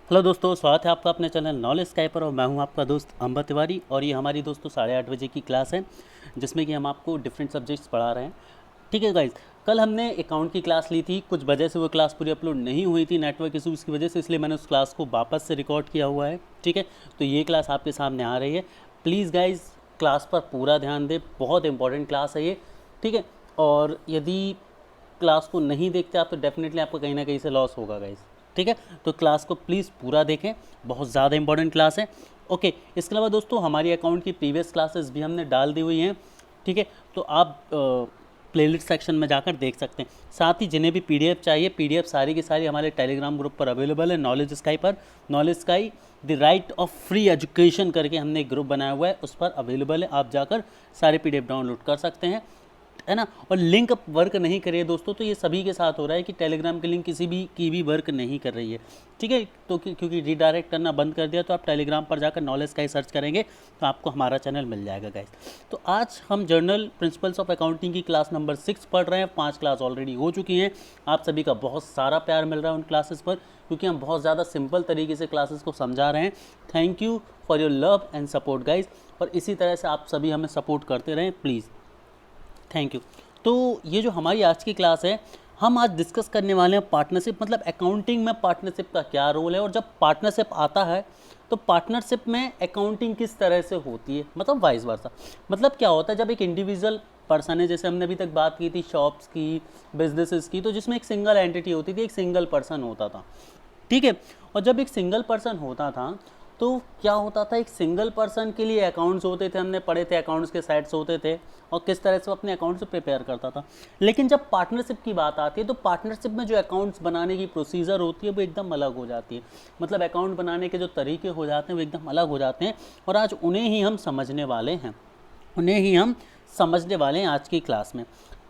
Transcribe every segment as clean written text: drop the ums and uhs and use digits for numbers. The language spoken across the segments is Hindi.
हेलो दोस्तों, स्वागत है आपका अपने चैनल नॉलेज स्काई पर। और मैं हूं आपका दोस्त अंबर तिवारी। और ये हमारी दोस्तों 8:30 बजे की क्लास है जिसमें कि हम आपको डिफरेंट सब्जेक्ट्स पढ़ा रहे हैं। ठीक है गाइज, कल हमने अकाउंट की क्लास ली थी, कुछ वजह से वो क्लास पूरी अपलोड नहीं हुई थी नेटवर्क इशूज़ की वजह से, इसलिए मैंने उस क्लास को वापस से रिकॉर्ड किया हुआ है। ठीक है, तो ये क्लास आपके सामने आ रही है। प्लीज़ गाइज क्लास पर पूरा ध्यान दें, बहुत इंपॉर्टेंट क्लास है ये। ठीक है, और यदि क्लास को नहीं देखते आप तो डेफिनेटली आपको कहीं ना कहीं से लॉस होगा गाइज। ठीक है, तो क्लास को प्लीज़ पूरा देखें, बहुत ज़्यादा इंपॉर्टेंट क्लास है। ओके, इसके अलावा दोस्तों हमारी अकाउंट की प्रीवियस क्लासेस भी हमने डाल दी हुई हैं। ठीक है, तो आप प्लेलिस्ट सेक्शन में जाकर देख सकते हैं। साथ ही जिन्हें भी पीडीएफ चाहिए, पीडीएफ सारी की सारी हमारे टेलीग्राम ग्रुप पर अवेलेबल है, नॉलेज स्काई पर। Knowledge sky the right of free education करके हमने एक ग्रुप बनाया हुआ है, उस पर अवेलेबल है, आप जाकर सारे पीडीएफ डाउनलोड कर सकते हैं, है ना। और लिंक वर्क नहीं कर रही है दोस्तों, तो ये सभी के साथ हो रहा है कि टेलीग्राम की लिंक किसी भी की भी वर्क नहीं कर रही है। ठीक है, तो क्योंकि रीडायरेक्ट करना बंद कर दिया, तो आप टेलीग्राम पर जाकर नॉलेज का ही सर्च करेंगे तो आपको हमारा चैनल मिल जाएगा गाइस। तो आज हम जर्नल प्रिंसिपल्स ऑफ अकाउंटिंग की क्लास नंबर 6 पढ़ रहे हैं। 5 क्लास ऑलरेडी हो चुकी हैं। आप सभी का बहुत सारा प्यार मिल रहा है उन क्लासेस पर, क्योंकि हम बहुत ज़्यादा सिंपल तरीके से क्लासेस को समझा रहे हैं। Thank you for your love and support guys, और इसी तरह से आप सभी हमें सपोर्ट करते रहें प्लीज़, थैंक यू। तो ये जो हमारी आज की क्लास है, हम आज डिस्कस करने वाले हैं पार्टनरशिप, मतलब अकाउंटिंग में पार्टनरशिप का क्या रोल है, और जब पार्टनरशिप आता है तो पार्टनरशिप में अकाउंटिंग किस तरह से होती है, मतलब वाइस वर्सा। मतलब क्या होता है जब एक इंडिविजुअल पर्सन है, जैसे हमने अभी तक बात की थी शॉप्स की, बिजनेसेस की, तो जिसमें एक सिंगल एंटिटी होती थी, एक सिंगल पर्सन होता था। ठीक है, और जब एक सिंगल पर्सन होता था तो क्या होता था, एक सिंगल पर्सन के लिए अकाउंट्स होते थे, हमने पढ़े थे अकाउंट्स के सेट्स होते थे, और किस तरह से वो अपने अकाउंट्स प्रिपेयर करता था। लेकिन जब पार्टनरशिप की बात आती है तो पार्टनरशिप में जो अकाउंट्स बनाने की प्रोसीजर होती है वो एकदम अलग हो जाती है। मतलब अकाउंट बनाने के जो तरीके हो जाते हैं वो एकदम अलग हो जाते हैं, और आज उन्हें ही हम समझने वाले हैं, आज की क्लास में।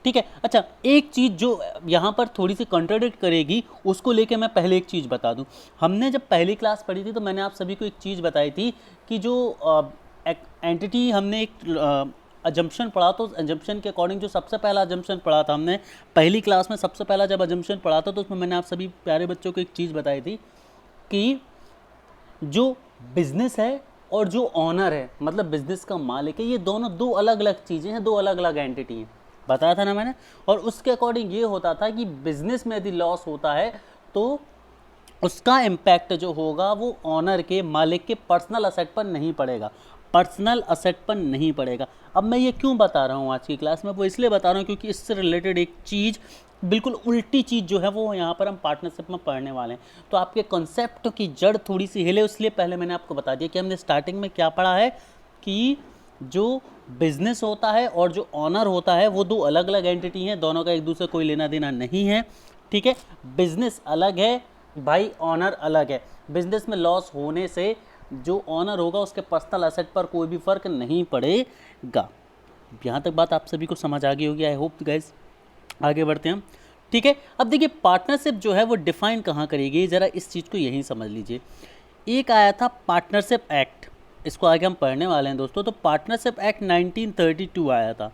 ठीक है, अच्छा, एक चीज़ जो यहाँ पर थोड़ी सी कंट्राडिक्ट करेगी उसको लेके मैं पहले एक चीज़ बता दूँ। हमने जब पहली क्लास पढ़ी थी तो मैंने आप सभी को एक चीज़ बताई थी कि जो एंटिटी, हमने एक अजम्पशन पढ़ा, तो अजम्पशन के अकॉर्डिंग जो सबसे पहला अजम्पशन पढ़ा था हमने पहली क्लास में, सबसे पहला जब अजम्पशन पढ़ा था तो उसमें मैंने आप सभी प्यारे बच्चों को एक चीज़ बताई थी कि जो बिजनेस है और जो ऑनर है, मतलब बिजनेस का मालिक है, ये दोनों दो अलग अलग चीज़ें हैं, दो अलग अलग एंटिटी हैं, बताया था ना मैंने। और उसके अकॉर्डिंग ये होता था कि बिजनेस में यदि लॉस होता है तो उसका इम्पैक्ट जो होगा वो ऑनर के, मालिक के पर्सनल असेट पर नहीं पड़ेगा, पर्सनल असेट पर नहीं पड़ेगा। अब मैं ये क्यों बता रहा हूँ आज की क्लास में, वो इसलिए बता रहा हूँ क्योंकि इससे रिलेटेड एक चीज़, बिल्कुल उल्टी चीज़ जो है वो यहाँ पर हम पार्टनरशिप में पढ़ने वाले हैं। तो आपके कॉन्सेप्ट की जड़ थोड़ी सी हिले, इसलिए पहले मैंने आपको बता दिया कि हमने स्टार्टिंग में क्या पढ़ा है कि जो बिजनेस होता है और जो ऑनर होता है वो दो अलग अलग एंटिटी हैं, दोनों का एक दूसरे कोई लेना देना नहीं है। ठीक है, बिजनेस अलग है भाई, ऑनर अलग है। बिजनेस में लॉस होने से जो ऑनर होगा उसके पर्सनल एसेट पर कोई भी फर्क नहीं पड़ेगा। यहाँ तक बात आप सभी को समझ आ गई होगी, आई होप गाइस। आगे बढ़ते हैं हम। ठीक है, अब देखिए पार्टनरशिप जो है वो डिफाइन कहाँ करेगी, ज़रा इस चीज़ को यहीं समझ लीजिए। एक आया था पार्टनरशिप एक्ट, इसको आगे हम पढ़ने वाले हैं दोस्तों। तो पार्टनरशिप एक्ट 1932 आया था,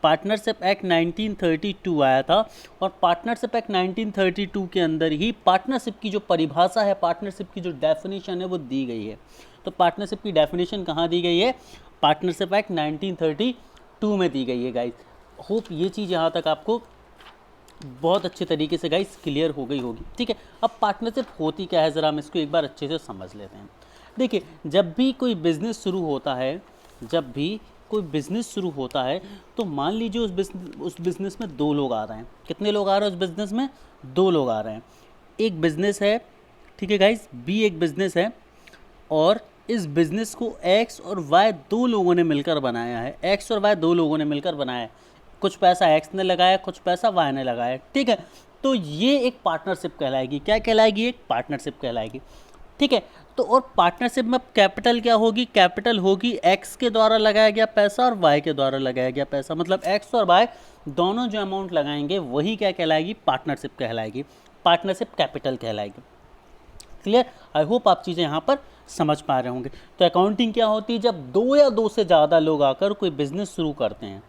पार्टनरशिप एक्ट 1932 आया था, और पार्टनरशिप एक्ट 1932 के अंदर ही पार्टनरशिप की जो परिभाषा है, पार्टनरशिप की जो डेफिनेशन है वो दी गई है। तो पार्टनरशिप की डेफिनेशन कहाँ दी गई है, पार्टनरशिप एक्ट 1932 में दी गई है गाइस। होप ये चीज़ यहाँ तक आपको बहुत अच्छे तरीके से गाइस क्लियर हो गई होगी। ठीक है, अब पार्टनरशिप होती क्या है, ज़रा हम इसको एक बार अच्छे से समझ लेते हैं। देखिए, जब भी कोई बिज़नेस शुरू होता है, जब भी कोई बिज़नेस शुरू होता है तो मान लीजिए उस बिज़नेस में दो लोग आ रहे हैं। कितने लोग आ रहे हैं उस बिज़नेस में, दो लोग आ रहे हैं। एक बिज़नेस है, ठीक है गाइस, बी एक बिज़नेस है, और इस बिज़नेस को एक्स और वाई दो लोगों ने मिलकर बनाया है, एक्स और वाई दो लोगों ने मिलकर बनाया है। कुछ पैसा एक्स ने लगाया, कुछ पैसा वाई ने लगाया, ठीक है। तो ये एक पार्टनरशिप कहलाएगी। क्या कहलाएगी, एक पार्टनरशिप कहलाएगी। ठीक है, तो और पार्टनरशिप में कैपिटल क्या होगी, कैपिटल होगी एक्स के द्वारा लगाया गया पैसा और वाई के द्वारा लगाया गया पैसा, मतलब एक्स और वाई दोनों जो अमाउंट लगाएंगे वही क्या कहलाएगी, पार्टनरशिप कहलाएगी, पार्टनरशिप कैपिटल कहलाएगी। क्लियर, आई होप आप चीज़ें यहाँ पर समझ पा रहे होंगे। तो अकाउंटिंग क्या होती है, जब दो या दो से ज़्यादा लोग आकर कोई बिजनेस शुरू करते हैं,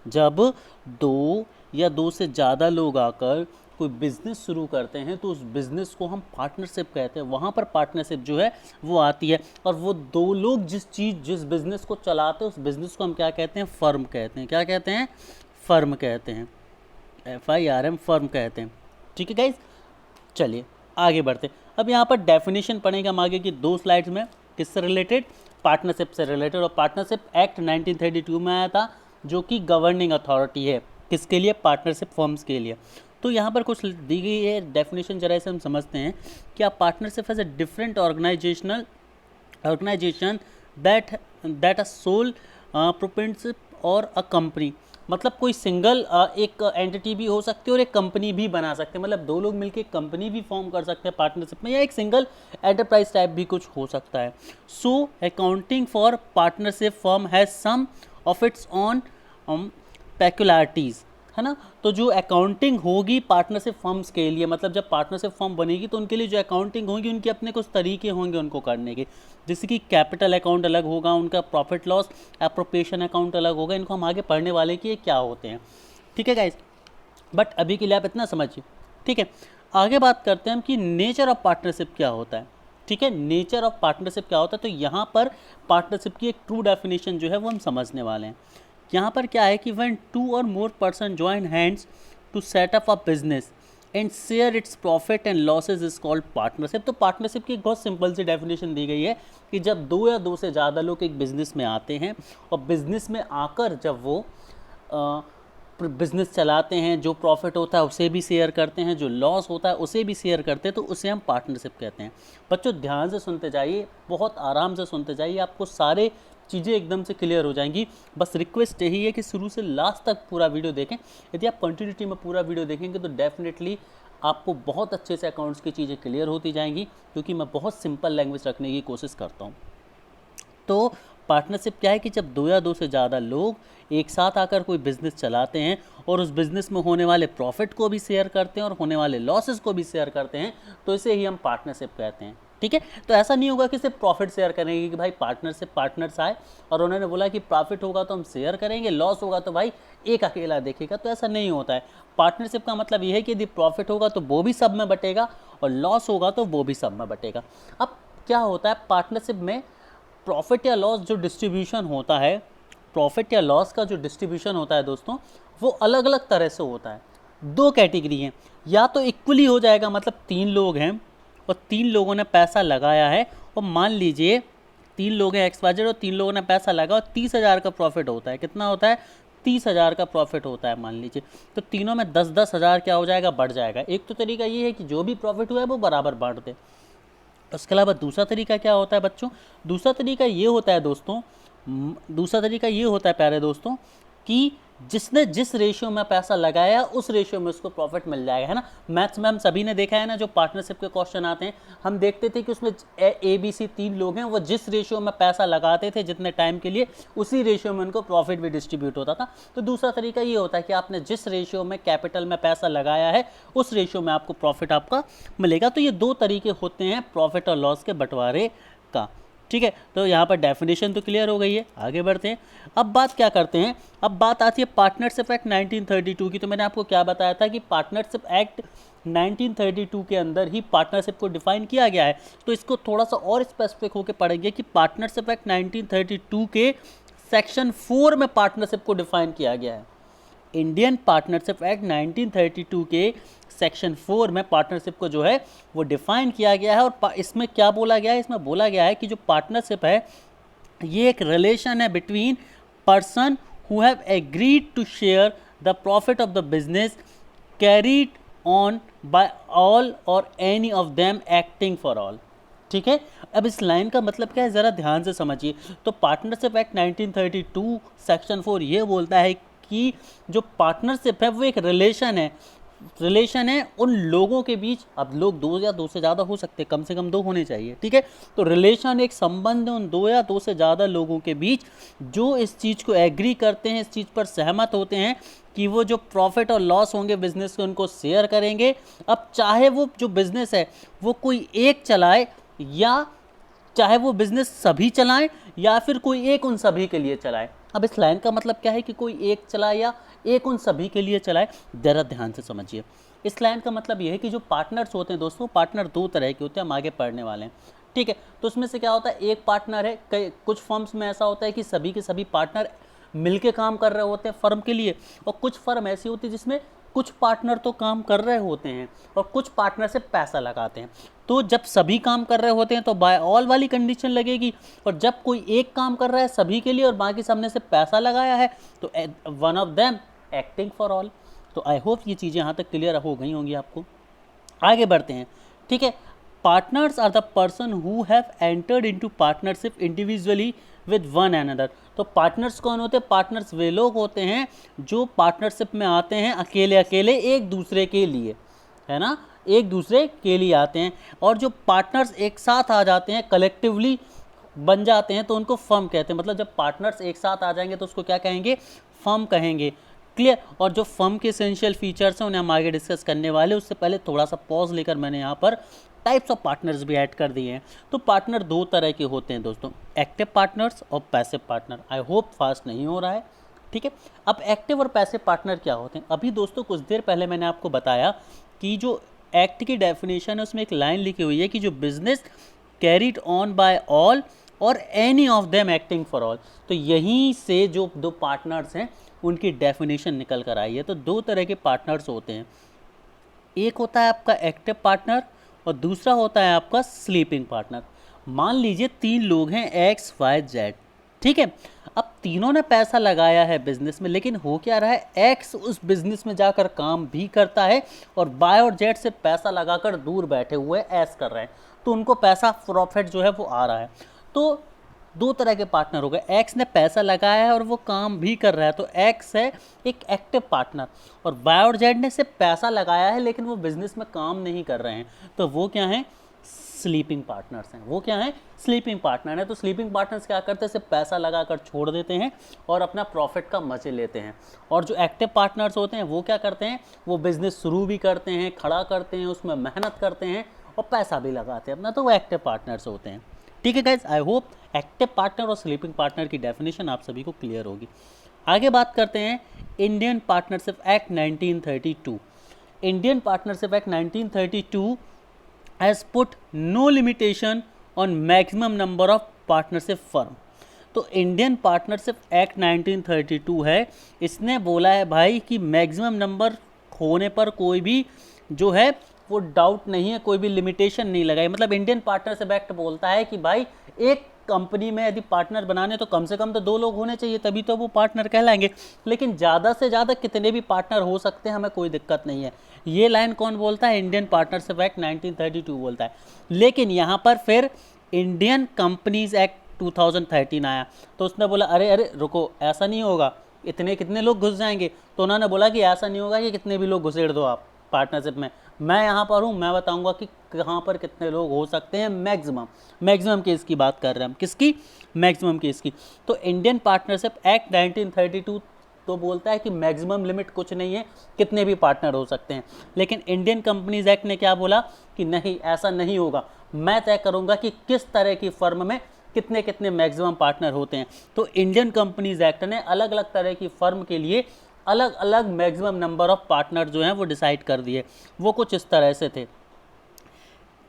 जब दो या दो से ज़्यादा लोग आकर कोई बिजनेस शुरू करते हैं तो उस बिजनेस को हम पार्टनरशिप कहते हैं। वहाँ पर पार्टनरशिप जो है वो आती है, और वो दो लोग जिस बिजनेस को चलाते हैं उस बिजनेस को हम क्या कहते हैं, फर्म कहते हैं। क्या कहते हैं, फर्म कहते हैं, FIRM, फर्म कहते हैं। ठीक है गाइज, चलिए आगे बढ़ते हैं। अब यहाँ पर डेफिनेशन पढ़ेंगे हम आगे की 2 स्लाइड्स में, किससे रिलेटेड, पार्टनरशिप से रिलेटेड। और पार्टनरशिप एक्ट 1932 में आया था, जो कि गवर्निंग अथॉरिटी है किसके लिए, पार्टनरशिप फर्म्स के लिए। तो यहाँ पर कुछ दी गई है डेफिनेशन, जरा से हम समझते हैं कि partnership as a different organization that a sole proprietorship और अ कंपनी। मतलब कोई सिंगल एक एंटिटी भी हो सकती है और एक कंपनी भी बना सकते हैं, मतलब 2 लोग मिलकर एक कंपनी भी फॉर्म कर सकते हैं पार्टनरशिप में, या एक सिंगल एंटरप्राइज टाइप भी कुछ हो सकता है। So accounting for partnership firm has some of its own peculiarities, है ना। तो जो अकाउंटिंग होगी पार्टनरशिप फर्म्स के लिए, मतलब जब पार्टनरशिप फर्म बनेगी तो उनके लिए जो अकाउंटिंग होगी उनके अपने कुछ तरीके होंगे उनको करने के, जैसे कि कैपिटल अकाउंट अलग होगा उनका, प्रॉफिट लॉस एप्रोप्रिएशन अकाउंट अलग होगा। इनको हम आगे पढ़ने वाले कि ये क्या होते हैं, ठीक है गाइज, बट अभी के लिए आप इतना समझिए, ठीक है। आगे बात करते हैं हम कि नेचर ऑफ पार्टनरशिप क्या होता है, ठीक है। नेचर ऑफ पार्टनरशिप क्या होता है, तो यहाँ पर पार्टनरशिप की एक ट्रू डेफिनेशन जो है वो हम समझने वाले हैं। यहाँ पर क्या है कि when 2 or more person join hands to set up a business and share its profit and losses is called partnership। तो पार्टनरशिप की एक बहुत सिंपल सी डेफिनेशन दी गई है कि जब 2 या 2 से ज़्यादा लोग एक बिज़नेस में आते हैं और बिज़नेस में आकर जब वो बिज़नेस चलाते हैं, जो प्रॉफिट होता है उसे भी शेयर करते हैं, जो लॉस होता है उसे भी शेयर करते हैं, तो उसे हम पार्टनरशिप कहते हैं। बच्चों ध्यान से सुनते जाइए, बहुत आराम से सुनते जाइए, आपको सारे चीज़ें एकदम से क्लियर हो जाएंगी। बस रिक्वेस्ट यही है कि शुरू से लास्ट तक पूरा वीडियो देखें। यदि आप कंटिन्यूटी में पूरा वीडियो देखेंगे तो डेफिनेटली आपको बहुत अच्छे से अकाउंट्स की चीज़ें क्लियर होती जाएंगी, क्योंकि मैं बहुत सिंपल लैंग्वेज रखने की कोशिश करता हूँ। तो पार्टनरशिप क्या है कि जब 2 या 2 से ज़्यादा लोग एक साथ आकर कोई बिज़नेस चलाते हैं और उस बिज़नेस में होने वाले प्रॉफिट को भी शेयर करते हैं और होने वाले लॉसेस को भी शेयर करते हैं, तो इसे ही हम पार्टनरशिप कहते हैं, ठीक है। तो ऐसा नहीं होगा कि सिर्फ प्रॉफिट शेयर करेंगे कि भाई पार्टनरशिप, पार्टनर्स आए और उन्होंने बोला कि प्रॉफिट होगा तो हम शेयर करेंगे, लॉस होगा तो भाई एक अकेला देखेगा, तो ऐसा नहीं होता है। पार्टनरशिप का मतलब ये है कि यदि प्रॉफिट होगा तो वो भी सब में बटेगा और लॉस होगा तो वो भी सब में बटेगा। अब क्या होता है पार्टनरशिप में, प्रॉफिट या लॉस जो डिस्ट्रीब्यूशन होता है, प्रॉफिट या लॉस का जो डिस्ट्रीब्यूशन होता है दोस्तों, वो अलग अलग तरह से होता है। 2 कैटेगरी हैं, या तो इक्वली हो जाएगा, मतलब 3 लोग हैं और 3 लोगों ने पैसा लगाया है, और मान लीजिए 3 लोग हैं XYZ और 3 लोगों ने पैसा लगा और 30,000 का प्रॉफिट होता है। कितना होता है, 30,000 का प्रॉफिट होता है मान लीजिए, तो तीनों में 10-10 हज़ार क्या हो जाएगा, बढ़ जाएगा। एक तो तरीका ये है कि जो भी प्रॉफिट हुआ है वो बराबर बांट दे। उसके अलावा दूसरा तरीका क्या होता है बच्चों, दूसरा तरीका ये होता है दोस्तों, दूसरा तरीका ये होता है प्यारे दोस्तों, कि जिसने जिस रेशियो में पैसा लगाया उस रेशियो में उसको प्रॉफिट मिल जाएगा, है ना। मैथ्स में हम सभी ने देखा है ना, जो पार्टनरशिप के क्वेश्चन आते हैं, हम देखते थे कि उसमें ABC 3 लोग हैं, वो जिस रेशियो में पैसा लगाते थे जितने टाइम के लिए, उसी रेशियो में उनको प्रॉफिट भी डिस्ट्रीब्यूट होता था। तो दूसरा तरीका ये होता है कि आपने जिस रेशियो में कैपिटल में पैसा लगाया है उस रेशियो में आपको प्रॉफिट आपका मिलेगा। तो ये 2 तरीके होते हैं प्रॉफिट और लॉस के बंटवारे का, ठीक है। तो यहाँ पर डेफिनेशन तो क्लियर हो गई है, आगे बढ़ते हैं। अब बात क्या करते हैं, अब बात आती है पार्टनरशिप एक्ट 1932 की। तो मैंने आपको क्या बताया था कि पार्टनरशिप एक्ट 1932 के अंदर ही पार्टनरशिप को डिफाइन किया गया है। तो इसको थोड़ा सा और स्पेसिफिक होकर पढ़ेंगे कि पार्टनरशिप एक्ट 1932 के सेक्शन 4 में पार्टनरशिप को डिफाइन किया गया है। इंडियन पार्टनरशिप एक्ट 1932 के सेक्शन 4 में पार्टनरशिप को जो है वो डिफाइन किया गया है। और इसमें क्या बोला गया है, इसमें बोला गया है कि जो पार्टनरशिप है ये एक रिलेशन है between person who have agreed to share the profit of the business carried on by all और any of them acting for all, ठीक है। अब इस लाइन का मतलब क्या है, ज़रा ध्यान से समझिए। तो पार्टनरशिप एक्ट 1932 सेक्शन 4 ये बोलता है कि जो पार्टनरशिप है वो एक रिलेशन है उन लोगों के बीच। अब लोग 2 या 2 से ज़्यादा हो सकते हैं, कम से कम 2 होने चाहिए, ठीक है। तो रिलेशन एक संबंध है उन 2 या 2 से ज़्यादा लोगों के बीच जो इस चीज़ को एग्री करते हैं, इस चीज़ पर सहमत होते हैं कि वो जो प्रॉफिट और लॉस होंगे बिजनेस के उनको शेयर करेंगे। अब चाहे वो जो बिजनेस है वो कोई एक चलाए, या चाहे वो बिजनेस सभी चलाएं, या फिर कोई एक उन सभी के लिए चलाए। अब इस लाइन का मतलब क्या है कि कोई एक चलाए या एक उन सभी के लिए चलाए, ज़रा ध्यान से समझिए। इस लाइन का मतलब ये है कि जो पार्टनर्स होते हैं दोस्तों, पार्टनर दो तरह के होते हैं, हम आगे पढ़ने वाले हैं, ठीक है। तो उसमें से क्या होता है, एक पार्टनर है, कई कुछ फर्म्स में ऐसा होता है कि सभी के सभी पार्टनर मिलके काम कर रहे होते हैं फर्म के लिए, और कुछ फर्म ऐसी होती है जिसमें कुछ पार्टनर तो काम कर रहे होते हैं और कुछ पार्टनर से पैसा लगाते हैं। तो जब सभी काम कर रहे होते हैं तो बाय ऑल वाली कंडीशन लगेगी, और जब कोई एक काम कर रहा है सभी के लिए और बाकी सबने से पैसा लगाया है तो one of them acting for all. तो आई होप ये चीज़ें यहाँ तक क्लियर हो गई होंगी आपको। आगे बढ़ते हैं, ठीक है। Partners are the person who have entered into partnership individually with one another. तो पार्टनर्स कौन होते हैं? पार्टनर्स वे लोग होते हैं जो पार्टनरशिप में आते हैं अकेले अकेले एक दूसरे के लिए, है ना, एक दूसरे के लिए आते हैं। और जो पार्टनर्स एक साथ आ जाते हैं, कलेक्टिवली बन जाते हैं, तो उनको फर्म कहते हैं। मतलब जब पार्टनर्स एक साथ आ जाएंगे तो उसको क्या कहेंगे? फर्म कहेंगे। क्लियर। और जो फर्म के एसेंशियल फीचर्स हैं उन्हें हम आगे डिस्कस करने वाले, उससे पहले थोड़ा सा पॉज लेकर मैंने यहाँ पर टाइप्स ऑफ पार्टनर्स भी ऐड कर दिए हैं। तो पार्टनर दो तरह के होते हैं दोस्तों, एक्टिव पार्टनर्स और passive partner. I hope fast नहीं हो रहा है, ठीक है। अब एक्टिव और पैसिव पार्टनर क्या होते हैं? अभी दोस्तों कुछ देर पहले मैंने आपको बताया कि जो एक्ट की डेफिनेशन है उसमें एक लाइन लिखी हुई है कि जो business carried on by all और any of them acting for all. तो यहीं से जो दो पार्टनर्स हैं उनकी डेफिनेशन निकल कर आई है। तो दो तरह के पार्टनर्स होते हैं, एक होता है आपका एक्टिव पार्टनर और दूसरा होता है आपका स्लीपिंग पार्टनर। मान लीजिए तीन लोग हैं एक्स वाई जेड, ठीक है। अब तीनों ने पैसा लगाया है बिजनेस में, लेकिन हो क्या रहा है, एक्स उस बिजनेस में जाकर काम भी करता है और वाई और जेड से पैसा लगाकर दूर बैठे हुए एस कर रहे हैं, तो उनको पैसा प्रॉफिट जो है वो आ रहा है। तो दो तरह के पार्टनर हो गए, एक्स ने पैसा लगाया है और वो काम भी कर रहा है, तो एक्स है एक एक्टिव पार्टनर, और वाई और जेड ने सिर्फ पैसा लगाया है लेकिन वो बिजनेस में काम नहीं कर रहे हैं, तो वो क्या हैं? स्लीपिंग पार्टनर्स हैं। वो क्या हैं? स्लीपिंग पार्टनर है। तो स्लीपिंग पार्टनर्स क्या करते हैं? सिर्फ पैसा लगाकर छोड़ देते हैं और अपना प्रॉफिट का मजे लेते हैं। और जो एक्टिव पार्टनर्स होते हैं वो क्या करते हैं? वो बिजनेस शुरू भी करते हैं, खड़ा करते हैं, उसमें मेहनत करते हैं और पैसा भी लगाते हैं अपना, तो वो एक्टिव पार्टनर्स होते हैं, ठीक है guys. I hope active partner और स्लीपिंग पार्टनर की डेफिनेशन आप सभी को क्लियर होगी। आगे बात करते हैं Indian partnership act 1932। Indian partnership act 1932 has put no limitation on maximum number of partnership firm. तो इंडियन पार्टनरशिप एक्ट 1932 है, इसने बोला है भाई कि मैक्सिमम नंबर होने पर कोई भी जो है वो डाउट नहीं है, कोई भी लिमिटेशन नहीं लगाई। मतलब इंडियन पार्टनरशिप एक्ट बोलता है कि भाई एक कंपनी में यदि पार्टनर बनाने तो कम से कम तो दो लोग होने चाहिए, तभी तो वो पार्टनर कहलाएंगे, लेकिन ज़्यादा से ज़्यादा कितने भी पार्टनर हो सकते हैं, हमें कोई दिक्कत नहीं है। ये लाइन कौन बोलता है? इंडियन पार्टनरशिप एक्ट 1932 बोलता है। लेकिन यहाँ पर फिर इंडियन कंपनीज एक्ट 2013 आया, तो उसने बोला अरे अरे रुको, ऐसा नहीं होगा, इतने कितने लोग घुस जाएंगे। तो उन्होंने बोला कि ऐसा नहीं होगा कि कितने भी लोग घुसेड़ दो आप पार्टनरशिप में, मैं यहाँ पर हूँ, मैं बताऊँगा कि कहाँ पर कितने लोग हो सकते हैं। मैक्सिमम केस की बात कर रहे हैं हम, किसकी? मैक्सिमम केस की। तो इंडियन पार्टनरशिप एक्ट 1932 तो बोलता है कि मैक्सिमम लिमिट कुछ नहीं है, कितने भी पार्टनर हो सकते हैं। लेकिन इंडियन कंपनीज एक्ट ने क्या बोला कि नहीं, ऐसा नहीं होगा, मैं तय करूँगा कि किस तरह की फर्म में कितने कितने मैक्सिमम पार्टनर होते हैं। तो इंडियन कंपनीज एक्ट ने अलग अलग तरह की फर्म के लिए अलग अलग मैक्सिमम नंबर ऑफ पार्टनर जो हैं वो डिसाइड कर दिए। वो कुछ इस तरह से थे।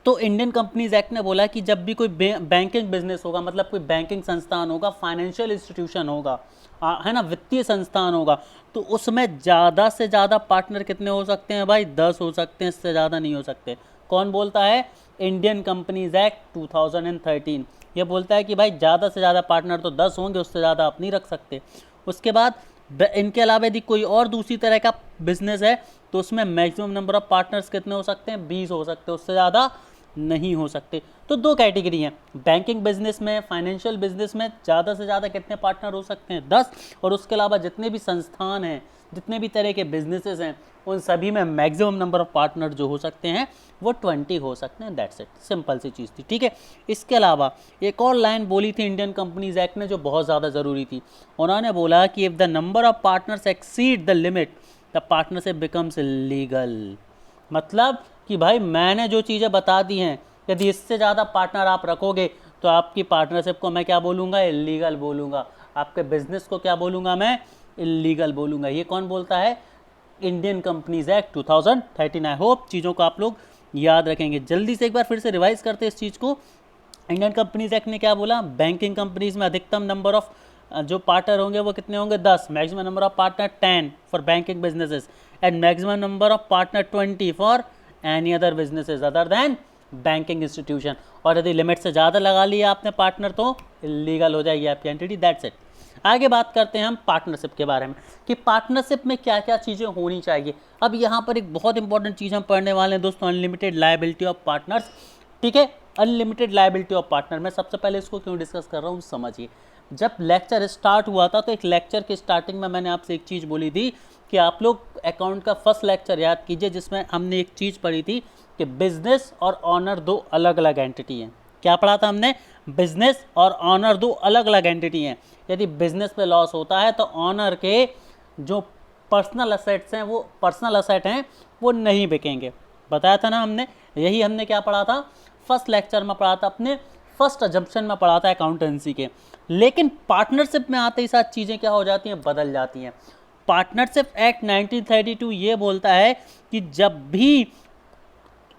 तो इंडियन कंपनीज एक्ट ने बोला कि जब भी कोई बैंकिंग बिजनेस होगा, मतलब कोई बैंकिंग संस्थान होगा, फाइनेंशियल इंस्टीट्यूशन होगा, है ना, वित्तीय संस्थान होगा, तो उसमें ज़्यादा से ज़्यादा पार्टनर कितने हो सकते हैं भाई? 10 हो सकते हैं, इससे ज़्यादा नहीं हो सकते। कौन बोलता है? Indian companies act 2013। ये बोलता है कि भाई ज़्यादा से ज़्यादा पार्टनर तो 10 होंगे, उससे ज़्यादा आप नहीं रख सकते। उसके बाद इनके अलावा यदि कोई और दूसरी तरह का बिजनेस है तो उसमें मैक्सिमम नंबर ऑफ पार्टनर्स कितने हो सकते हैं? 20 हो सकते हैं, उससे ज़्यादा नहीं हो सकते। तो दो कैटेगरी हैं, बैंकिंग बिजनेस में, फाइनेंशियल बिजनेस में ज़्यादा से ज़्यादा कितने पार्टनर हो सकते हैं? 10। और उसके अलावा जितने भी संस्थान हैं, जितने भी तरह के बिजनेसेस हैं, उन सभी में मैक्सिमम नंबर ऑफ पार्टनर जो हो सकते हैं वो 20 हो सकते हैं। दैट्स इट, सिंपल सी चीज़ थी, ठीक है। इसके अलावा एक और लाइन बोली थी इंडियन कंपनीज एक्ट ने जो बहुत ज़्यादा ज़रूरी थी। उन्होंने बोला कि if the number of partners exceed the limit the partnership becomes illegal. मतलब कि भाई मैंने जो चीज़ें बता दी हैं, यदि इससे ज़्यादा पार्टनर आप रखोगे तो आपकी पार्टनरशिप को मैं क्या बोलूँगा? इलीगल बोलूँगा। आपके बिजनेस को क्या बोलूँगा मैं? इलीगल बोलूँगा। ये कौन बोलता है? Indian companies act 2013। I hope चीज़ों को आप लोग याद रखेंगे। जल्दी से एक बार फिर से रिवाइज करते हैं इस चीज़ को। इंडियन कंपनीज एक्ट ने क्या बोला, बैंकिंग कंपनीज में अधिकतम नंबर ऑफ जो पार्टनर होंगे वो कितने होंगे, 10, maximum number of partner 10 for banking businesses and maximum number of partner 20 for any other businesses other than banking institution. और यदि लिमिट से ज़्यादा लगा लिया आपने पार्टनर तो इलीगल हो जाएगी आपकी एंटिटी। That's it. आगे बात करते हैं हम पार्टनरशिप के बारे में कि पार्टनरशिप में क्या क्या चीज़ें होनी चाहिए। अब यहाँ पर एक बहुत इंपॉर्टेंट चीज़ हम पढ़ने वाले हैं दोस्तों, अनलिमिटेड लायबिलिटी ऑफ पार्टनर्स। ठीक है, अनलिमिटेड लायबिलिटी ऑफ पार्टनर। मैं सबसे पहले इसको क्यों डिस्कस कर रहा हूँ समझिए। जब लेक्चर स्टार्ट हुआ था तो एक लेक्चर के स्टार्टिंग में मैंने आपसे एक चीज़ बोली थी कि आप लोग अकाउंट का फर्स्ट लेक्चर याद कीजिए, जिसमें हमने एक चीज़ पढ़ी थी कि बिजनेस और ऑनर दो अलग अलग एंटिटी हैं। क्या पढ़ा था हमने, बिजनेस और ऑनर दो अलग अलग एंटिटी हैं। यदि बिजनेस पे लॉस होता है तो ऑनर के जो पर्सनल असेट्स हैं, वो पर्सनल असेट हैं, वो नहीं बिकेंगे। बताया था ना हमने, यही हमने क्या पढ़ा था, फर्स्ट लेक्चर में पढ़ा था, अपने फर्स्ट अजम्पशन में पढ़ा था अकाउंटेंसी के। लेकिन पार्टनरशिप में आते ही साथ चीज़ें क्या हो जाती हैं, बदल जाती हैं। पार्टनरशिप एक्ट 1932 ये बोलता है कि जब भी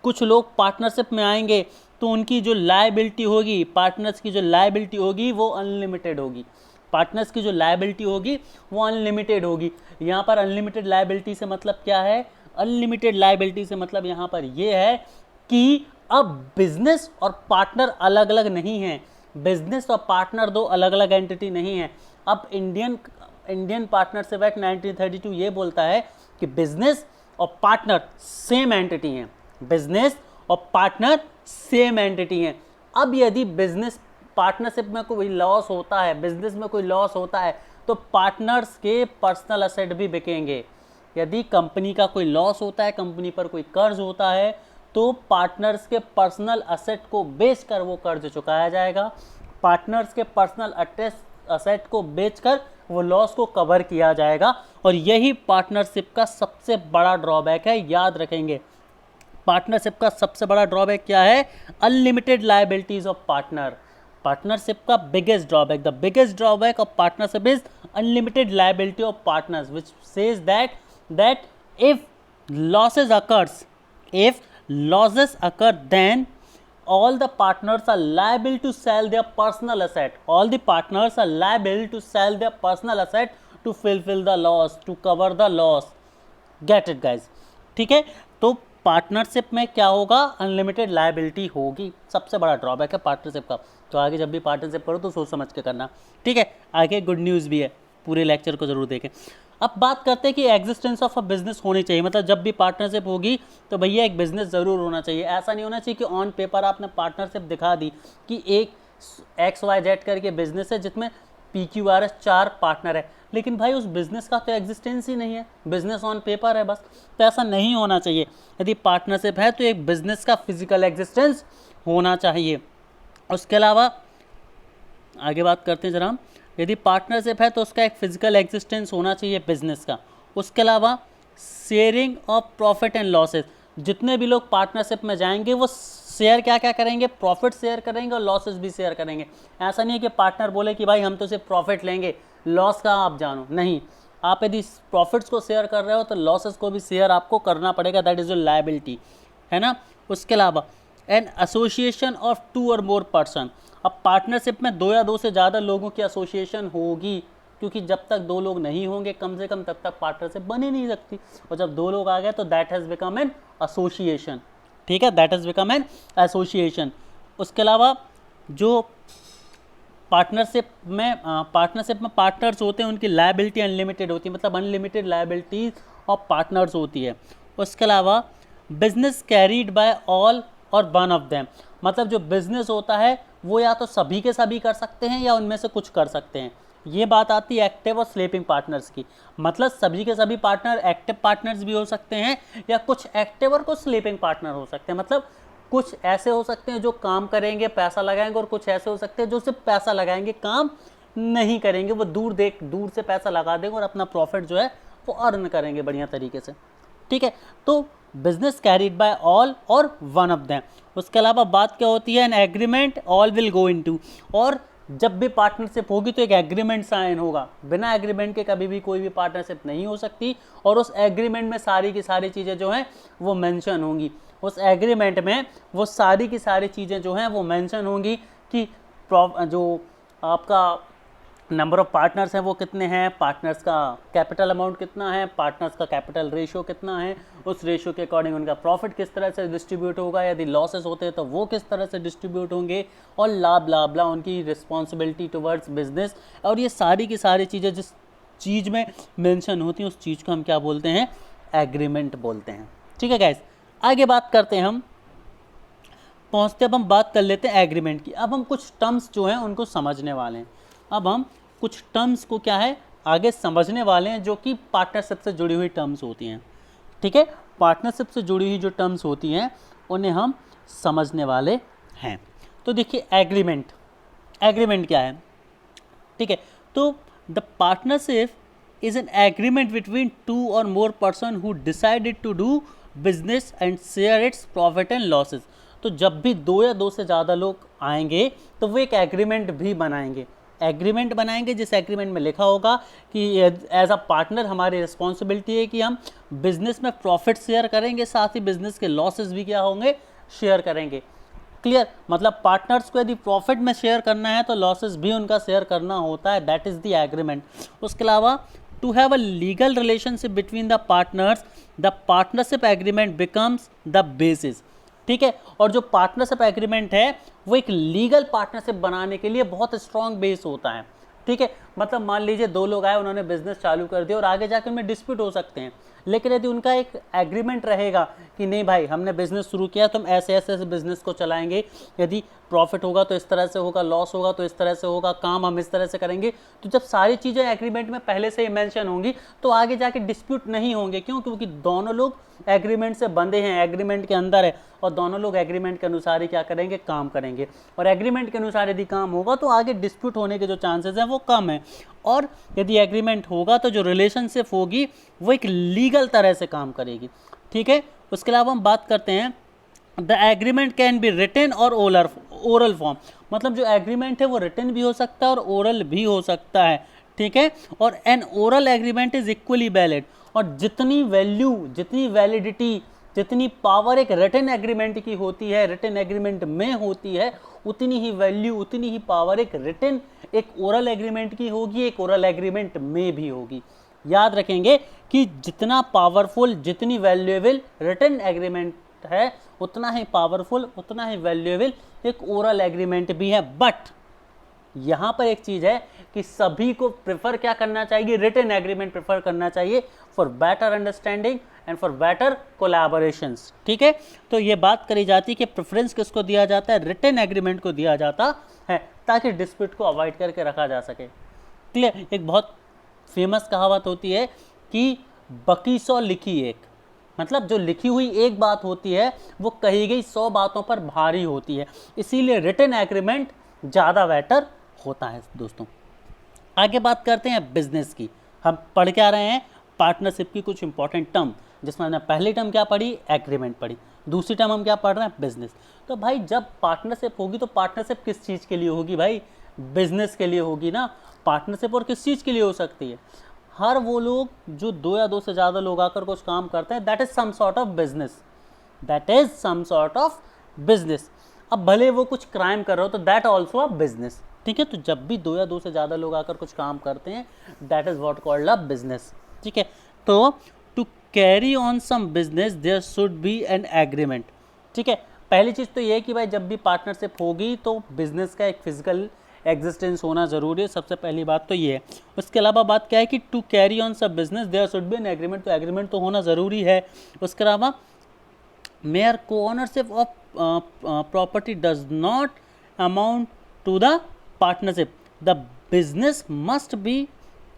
कुछ लोग पार्टनरशिप में आएंगे तो उनकी जो लायबिलिटी होगी, पार्टनर्स की जो लायबिलिटी होगी वो अनलिमिटेड होगी। पार्टनर्स की जो लायबिलिटी होगी वो अनलिमिटेड होगी। यहाँ पर अनलिमिटेड लायबिलिटी से मतलब क्या है, अनलिमिटेड लायबिलिटी से मतलब यहाँ पर ये है कि अब बिजनेस और पार्टनर अलग अलग नहीं हैं, बिजनेस और पार्टनर दो अलग अलग एंटिटी नहीं हैं। अब इंडियन पार्टनरशिप एक्ट 1932 ये बोलता है कि बिजनेस और पार्टनर सेम एंटिटी हैं, बिजनेस और पार्टनर सेम एंटिटी हैं। अब यदि बिजनेस पार्टनरशिप में कोई लॉस होता है, बिजनेस में कोई लॉस होता है तो पार्टनर्स के पर्सनल असेट भी बिकेंगे। यदि कंपनी का कोई लॉस होता है, कंपनी पर कोई कर्ज होता है तो पार्टनर्स के पर्सनल असेट को बेचकर वो कर्ज चुकाया जाएगा, पार्टनर्स के पर्सनल असेट को बेचकर वो लॉस को कवर किया जाएगा। और यही पार्टनरशिप का सबसे बड़ा ड्रॉबैक है, याद रखेंगे। पार्टनरशिप का सबसे बड़ा ड्रॉबैक क्या है, unlimited liabilities of partner. Partnership का biggest drawback, the biggest drawback of partnership is unlimited liability of partners, which says that if losses occur, then all the partners are liable to sell their personal asset. All the partners are liable to sell their personal asset to fulfill the loss, to cover the loss. Get it guys? ठीक है, तो पार्टनरशिप में क्या होगा, अनलिमिटेड लायबिलिटी होगी। सबसे बड़ा ड्रॉबैक है पार्टनरशिप का। तो आगे जब भी पार्टनरशिप करो तो सोच समझ के करना। ठीक है, आगे गुड न्यूज़ भी है, पूरे लेक्चर को जरूर देखें। अब बात करते हैं कि एग्जिस्टेंस ऑफ अ बिजनेस होनी चाहिए, मतलब जब भी पार्टनरशिप होगी तो भैया एक बिजनेस ज़रूर होना चाहिए। ऐसा नहीं होना चाहिए कि ऑन पेपर आपने पार्टनरशिप दिखा दी कि एक XYZ करके बिजनेस है जिसमें PQRS 4 पार्टनर है, लेकिन भाई उस बिज़नेस का तो एग्जिस्टेंस ही नहीं है, बिज़नेस ऑन पेपर है बस। तो ऐसा नहीं होना चाहिए। यदि पार्टनरशिप है तो एक बिज़नेस का फिजिकल एग्जिस्टेंस होना चाहिए। उसके अलावा आगे बात करते हैं जरा हम, यदि पार्टनरशिप है तो उसका एक फिजिकल एग्जिस्टेंस होना चाहिए बिजनेस का। उसके अलावा sharing of profit and losses, जितने भी लोग पार्टनरशिप में जाएंगे वो शेयर क्या क्या करेंगे, प्रॉफिट शेयर करेंगे और लॉसेस भी शेयर करेंगे। ऐसा नहीं है कि पार्टनर बोले कि भाई हम तो सिर्फ प्रॉफिट लेंगे, लॉस का आप जानो, नहीं। आप यदि प्रॉफिट्स को शेयर कर रहे हो तो लॉसेस को भी शेयर आपको करना पड़ेगा, दैट इज़ योर लायबिलिटी, है ना। उसके अलावा एन एसोसिएशन ऑफ 2 और मोर पर्सन। अब पार्टनरशिप में 2 या 2 से ज़्यादा लोगों की एसोसिएशन होगी, क्योंकि जब तक 2 लोग नहीं होंगे कम से कम तब तक पार्टनरशिप बन ही नहीं सकती। और जब 2 लोग आ गए तो that has become an association. ठीक है, that has become an association. उसके अलावा जो पार्टनरशिप में पार्टनर्स होते हैं उनकी लायबिलिटी अनलिमिटेड होती है, मतलब अनलिमिटेड लायबिलिटीज ऑफ पार्टनर्स होती है। उसके अलावा बिजनेस कैरीड बाय ऑल और वन ऑफ देम, मतलब जो बिजनेस होता है वो या तो सभी के सभी कर सकते हैं या उनमें से कुछ कर सकते हैं। ये बात आती है एक्टिव और स्लीपिंग पार्टनर्स की, मतलब सभी के सभी पार्टनर एक्टिव पार्टनर्स भी हो सकते हैं या कुछ एक्टिव और कुछ स्लीपिंग पार्टनर हो सकते हैं। मतलब कुछ ऐसे हो सकते हैं जो काम करेंगे पैसा लगाएंगे, और कुछ ऐसे हो सकते हैं जो सिर्फ पैसा लगाएंगे काम नहीं करेंगे, वो दूर से पैसा लगा देंगे और अपना प्रॉफिट जो है वो अर्न करेंगे बढ़िया तरीके से। ठीक है, तो बिजनेस कैरीड बाय ऑल और वन ऑफ देम। उसके अलावा बात क्या होती है, an agreement all will go into, और जब भी पार्टनरशिप होगी तो एक एग्रीमेंट साइन होगा, बिना एग्रीमेंट के कभी भी कोई भी पार्टनरशिप नहीं हो सकती, और उस एग्रीमेंट में सारी की सारी चीज़ें जो हैं वो मेंशन होंगी, उस एग्रीमेंट में वो सारी की सारी चीज़ें जो हैं वो मेंशन होंगी कि जो आपका नंबर ऑफ पार्टनर्स हैं वो कितने हैं, पार्टनर्स का कैपिटल अमाउंट कितना है, पार्टनर्स का कैपिटल रेशियो कितना है, उस रेशियो के अकॉर्डिंग उनका प्रॉफिट किस तरह से डिस्ट्रीब्यूट होगा, यदि लॉसेस होते हैं तो वो किस तरह से डिस्ट्रीब्यूट होंगे, और लाभ लाभ उनकी रिस्पॉन्सिबिलिटी टुवर्ड्स बिजनेस, और ये सारी की सारी चीज़ें जिस चीज़ में मेंशन होती हैं उस चीज़ को हम क्या बोलते हैं, एग्रीमेंट बोलते हैं। ठीक है गाइस, आगे बात करते हैं हम, पहुँचते अब हम बात कर लेते हैं एग्रीमेंट की। अब हम कुछ टर्म्स जो हैं उनको समझने वाले हैं, अब हम कुछ टर्म्स को क्या है आगे समझने वाले हैं जो कि पार्टनरशिप से जुड़ी हुई टर्म्स होती हैं। ठीक है, पार्टनरशिप से जुड़ी हुई जो टर्म्स होती हैं उन्हें हम समझने वाले हैं। तो देखिए एग्रीमेंट, एग्रीमेंट क्या है, ठीक है, तो the partnership is an agreement between two और more person who decided to do business and share its profit and losses. तो जब भी दो या दो से ज़्यादा लोग आएंगे तो वो एक एग्रीमेंट भी बनाएंगे, एग्रीमेंट बनाएंगे जिस एग्रीमेंट में लिखा होगा कि एज अ पार्टनर हमारी रिस्पॉन्सिबिलिटी है कि हम बिजनेस में प्रॉफिट शेयर करेंगे, साथ ही बिजनेस के लॉसेस भी क्या होंगे, शेयर करेंगे। क्लियर, मतलब पार्टनर्स को यदि प्रॉफिट में शेयर करना है तो लॉसेस भी उनका शेयर करना होता है, दैट इज द एग्रीमेंट। उसके अलावा to have a legal relationship between the partners, the partnership agreement becomes the basis. ठीक है, और जो पार्टनरशिप एग्रीमेंट है वो एक लीगल पार्टनरशिप बनाने के लिए बहुत स्ट्रॉन्ग बेस होता है। ठीक है, मतलब मान लीजिए दो लोग आए, उन्होंने बिजनेस चालू कर दिया और आगे जाकर उनमें डिस्प्यूट हो सकते हैं, लेकिन यदि उनका एक एग्रीमेंट रहेगा कि नहीं भाई हमने बिजनेस शुरू किया तो हम ऐसे ऐसे बिजनेस को चलाएंगे, यदि प्रॉफिट होगा तो इस तरह से होगा, लॉस होगा तो इस तरह से होगा, काम हम इस तरह से करेंगे, तो जब सारी चीज़ें एग्रीमेंट में पहले से ही मेंशन होंगी तो आगे जाके डिस्प्यूट नहीं होंगे। क्यों? क्योंकि दोनों लोग एग्रीमेंट से बंधे हैं, एग्रीमेंट के अंदर है, और दोनों लोग एग्रीमेंट के अनुसार ही क्या करेंगे, काम करेंगे, और एग्रीमेंट के अनुसार यदि काम होगा तो आगे डिस्प्यूट होने के जो चांसेस हैं वो कम है। और यदि एग्रीमेंट होगा तो जो रिलेशनशिप होगी वो एक लीगल तरह से काम करेगी। ठीक है, उसके अलावा हम बात करते हैं the agreement can be written or oral form, मतलब जो एग्रीमेंट है वो रिटन भी हो सकता है और ओरल भी हो सकता है। ठीक है, और N oral agreement is equally valid, और जितनी वैल्यू, जितनी वैलिडिटी, जितनी पावर एक रिटन एग्रीमेंट की होती है, रिटन एग्रीमेंट में होती है, उतनी ही वैल्यू, उतनी ही पावर एक रिटन, एक ओरल एग्रीमेंट की होगी, एक ओरल एग्रीमेंट में भी होगी। याद रखेंगे कि जितना पावरफुल, जितनी वैल्यूएबल रिटन एग्रीमेंट है, उतना ही पावरफुल, उतना ही वैल्यूएबल एक ओरल एग्रीमेंट भी है। बट यहाँ पर एक चीज़ है कि सभी को प्रेफर क्या करना चाहिए, रिटन एग्रीमेंट प्रेफर करना चाहिए for better understanding and for better collaborations. ठीक है, तो ये बात करी जाती है कि प्रेफरेंस किसको दिया जाता है, रिटन एग्रीमेंट को दिया जाता है, ताकि डिस्प्यूट को अवॉइड करके रखा जा सके। क्लियर, एक बहुत फेमस कहावत होती है कि बकी 100 लिखी एक, मतलब जो लिखी हुई एक बात होती है वो कही गई 100 बातों पर भारी होती है, इसीलिए रिटन एग्रीमेंट ज़्यादा बेटर होता है। दोस्तों आगे बात करते हैं बिजनेस की। हम पढ़ के आ रहे हैं पार्टनरशिप की कुछ इंपॉर्टेंट टर्म, जिसमें हमने पहली टर्म क्या पढ़ी, एग्रीमेंट पढ़ी, दूसरी टर्म हम क्या पढ़ रहे हैं, बिजनेस। तो भाई जब पार्टनरशिप होगी तो पार्टनरशिप किस चीज़ के लिए होगी भाई, बिजनेस के लिए होगी ना। पार्टनरशिप और किस चीज़ के लिए हो सकती है, हर वो लोग जो दो या दो से ज़्यादा लोग आकर कुछ काम करते हैं, that is some sort of business, that is some sort of business. अब भले वो कुछ क्राइम कर रहे हो तो दैट ऑल्सो अ बिजनेस। ठीक है, तो जब भी दो या दो से ज़्यादा लोग आकर कुछ काम करते हैं, that is what called a business. ठीक है, तो to carry on some business there should be an agreement. ठीक है, पहली चीज़ तो ये है कि भाई जब भी पार्टनरशिप होगी तो बिजनेस का एक फिजिकल एग्जिस्टेंस होना ज़रूरी है, सबसे पहली बात तो ये है। उसके अलावा बात क्या है कि to carry on sub business there should be an agreement, तो एग्रीमेंट तो होना ज़रूरी है। उसके अलावा mere co-ownership of property does not amount to the partnership, the business must be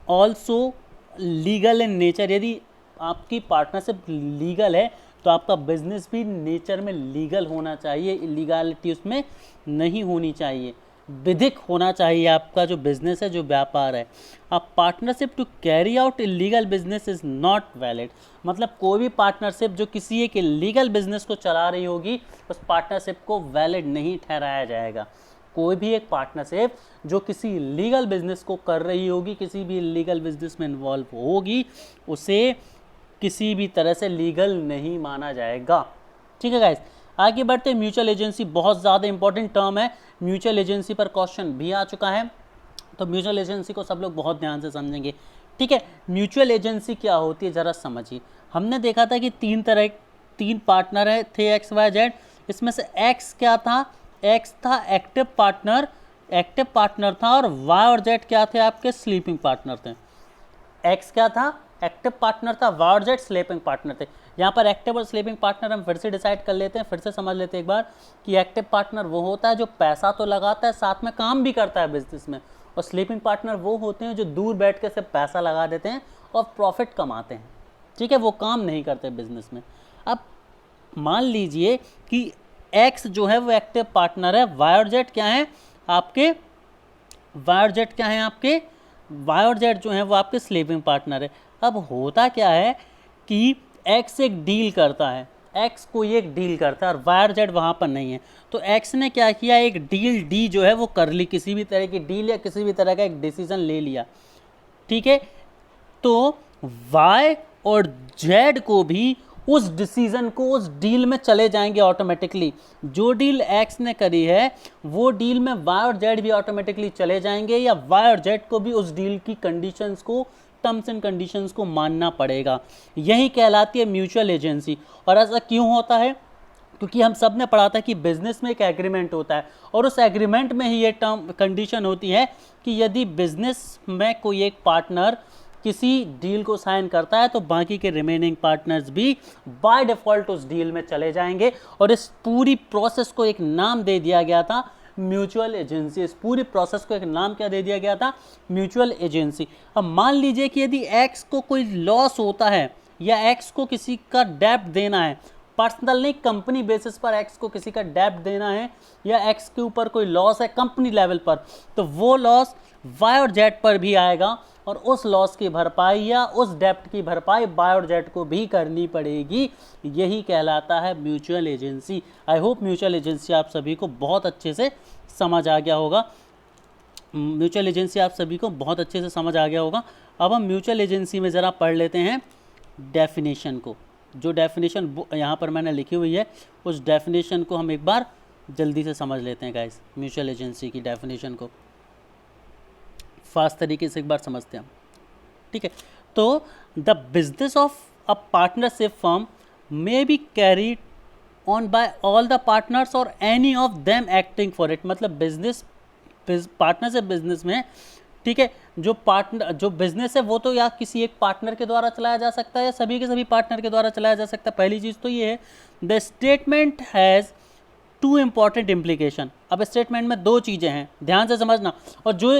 also legal in nature. यदि आपकी पार्टनरशिप लीगल है तो आपका बिजनेस भी नेचर में लीगल होना चाहिए, इलीगलिटी उसमें नहीं होनी चाहिए, विधिक होना चाहिए आपका जो बिजनेस है, जो व्यापार है। A partnership to carry out illegal business is not valid, मतलब कोई भी पार्टनरशिप जो किसी एक इलीगल बिजनेस को चला रही होगी उस पार्टनरशिप को वैलिड नहीं ठहराया जाएगा। कोई भी एक पार्टनरशिप जो किसी लीगल बिजनेस को कर रही होगी, किसी भी लीगल बिजनेस में इन्वॉल्व होगी, उसे किसी भी तरह से लीगल नहीं माना जाएगा। ठीक है गाइस, आगे बढ़ते हैं। म्यूचुअल एजेंसी बहुत ज़्यादा इंपॉर्टेंट टर्म है। म्यूचुअल एजेंसी पर क्वेश्चन भी आ चुका है, तो म्यूचुअल एजेंसी को सब लोग बहुत ध्यान से समझेंगे। ठीक है, म्यूचुअल एजेंसी क्या होती है ज़रा समझिए। हमने देखा था कि तीन पार्टनर है थे एक्स वाई जेड। इसमें से एक्स क्या था? एक्स था एक्टिव पार्टनर था, और वाई और जेड क्या थे? आपके स्लीपिंग पार्टनर थे। एक्स क्या था? एक्टिव पार्टनर था, वाई और जेड स्लीपिंग पार्टनर थे। यहाँ पर एक्टिव और स्लीपिंग पार्टनर हम फिर से डिसाइड कर लेते हैं, फिर से समझ लेते हैं एक बार कि एक्टिव पार्टनर वो होता है जो पैसा तो लगाता है, साथ में काम भी करता है बिजनेस में, और स्लीपिंग पार्टनर वो होते हैं जो दूर बैठ के सिर्फ पैसा लगा देते हैं और प्रॉफिट कमाते हैं। ठीक है, वो काम नहीं करते बिजनेस में। अब मान लीजिए कि एक्स जो है वो एक्टिव पार्टनर है, वाई और जेड क्या है आपके? वाई और जेड जो है वो आपके स्लीपिंग पार्टनर है। अब होता क्या है कि एक्स एक डील करता है, एक्स कोई एक डील करता है और वाई और जेड वहाँ पर नहीं है, तो एक्स ने क्या किया? एक डील डी जो है वो कर ली, किसी भी तरह की डील या किसी भी तरह का एक डिसीजन ले लिया। ठीक है, तो वाई और जेड को भी उस डिसीजन को, उस डील में चले जाएंगे ऑटोमेटिकली। जो डील एक्स ने करी है वो डील में वाई और जेड भी ऑटोमेटिकली चले जाएंगे, या वाई और जेड को भी उस डील की कंडीशंस को, टर्म्स एंड कंडीशंस को मानना पड़ेगा। यही कहलाती है म्यूचुअल एजेंसी। और ऐसा क्यों होता है? क्योंकि हम सब ने पढ़ा था कि बिजनेस में एक एग्रीमेंट होता है, और उस एग्रीमेंट में ही ये टर्म कंडीशन होती है कि यदि बिजनेस में कोई एक पार्टनर किसी डील को साइन करता है तो बाकी के रिमेनिंग पार्टनर्स भी बाय डिफ़ॉल्ट उस डील में चले जाएंगे। और इस पूरी प्रोसेस को एक नाम दे दिया गया था म्यूचुअल एजेंसी। इस पूरी प्रोसेस को एक नाम क्या दे दिया गया था? Mutual agency. अब मान लीजिए कि यदि एक्स को कोई लॉस होता है, या एक्स को किसी का डेब्ट देना है, पर्सनल नहीं कंपनी बेसिस पर एक्स को किसी का डेब्ट देना है, या एक्स के ऊपर कोई लॉस है कंपनी लेवल पर, तो वो लॉस वाई और जेड पर भी आएगा, और उस लॉस की भरपाई या उस डेब्ट की भरपाई वाई और जेड को भी करनी पड़ेगी। यही कहलाता है mutual agency. I hope mutual agency आप सभी को बहुत अच्छे से समझ आ गया होगा। म्यूचुअल एजेंसी आप सभी को बहुत अच्छे से समझ आ गया होगा। अब हम म्यूचुअल एजेंसी में ज़रा पढ़ लेते हैं डेफिनेशन को। जो डेफिनेशन यहाँ पर मैंने लिखी हुई है, उस डेफिनेशन को हम एक बार जल्दी से समझ लेते हैं गाइस। म्यूचुअल एजेंसी की डेफिनेशन को फास्ट तरीके से एक बार समझते हैं। ठीक है, तो the business of a partnership firm may be carried on by all the partners और any of them acting for it. मतलब पार्टनरशिप बिजनेस में, ठीक है, जो बिजनेस है वो तो या किसी एक पार्टनर के द्वारा चलाया जा सकता है, या सभी के सभी पार्टनर के द्वारा चलाया जा सकता है। पहली चीज़ तो ये है, the statement has two important implication. अब स्टेटमेंट में दो चीज़ें हैं, ध्यान से समझना। और जो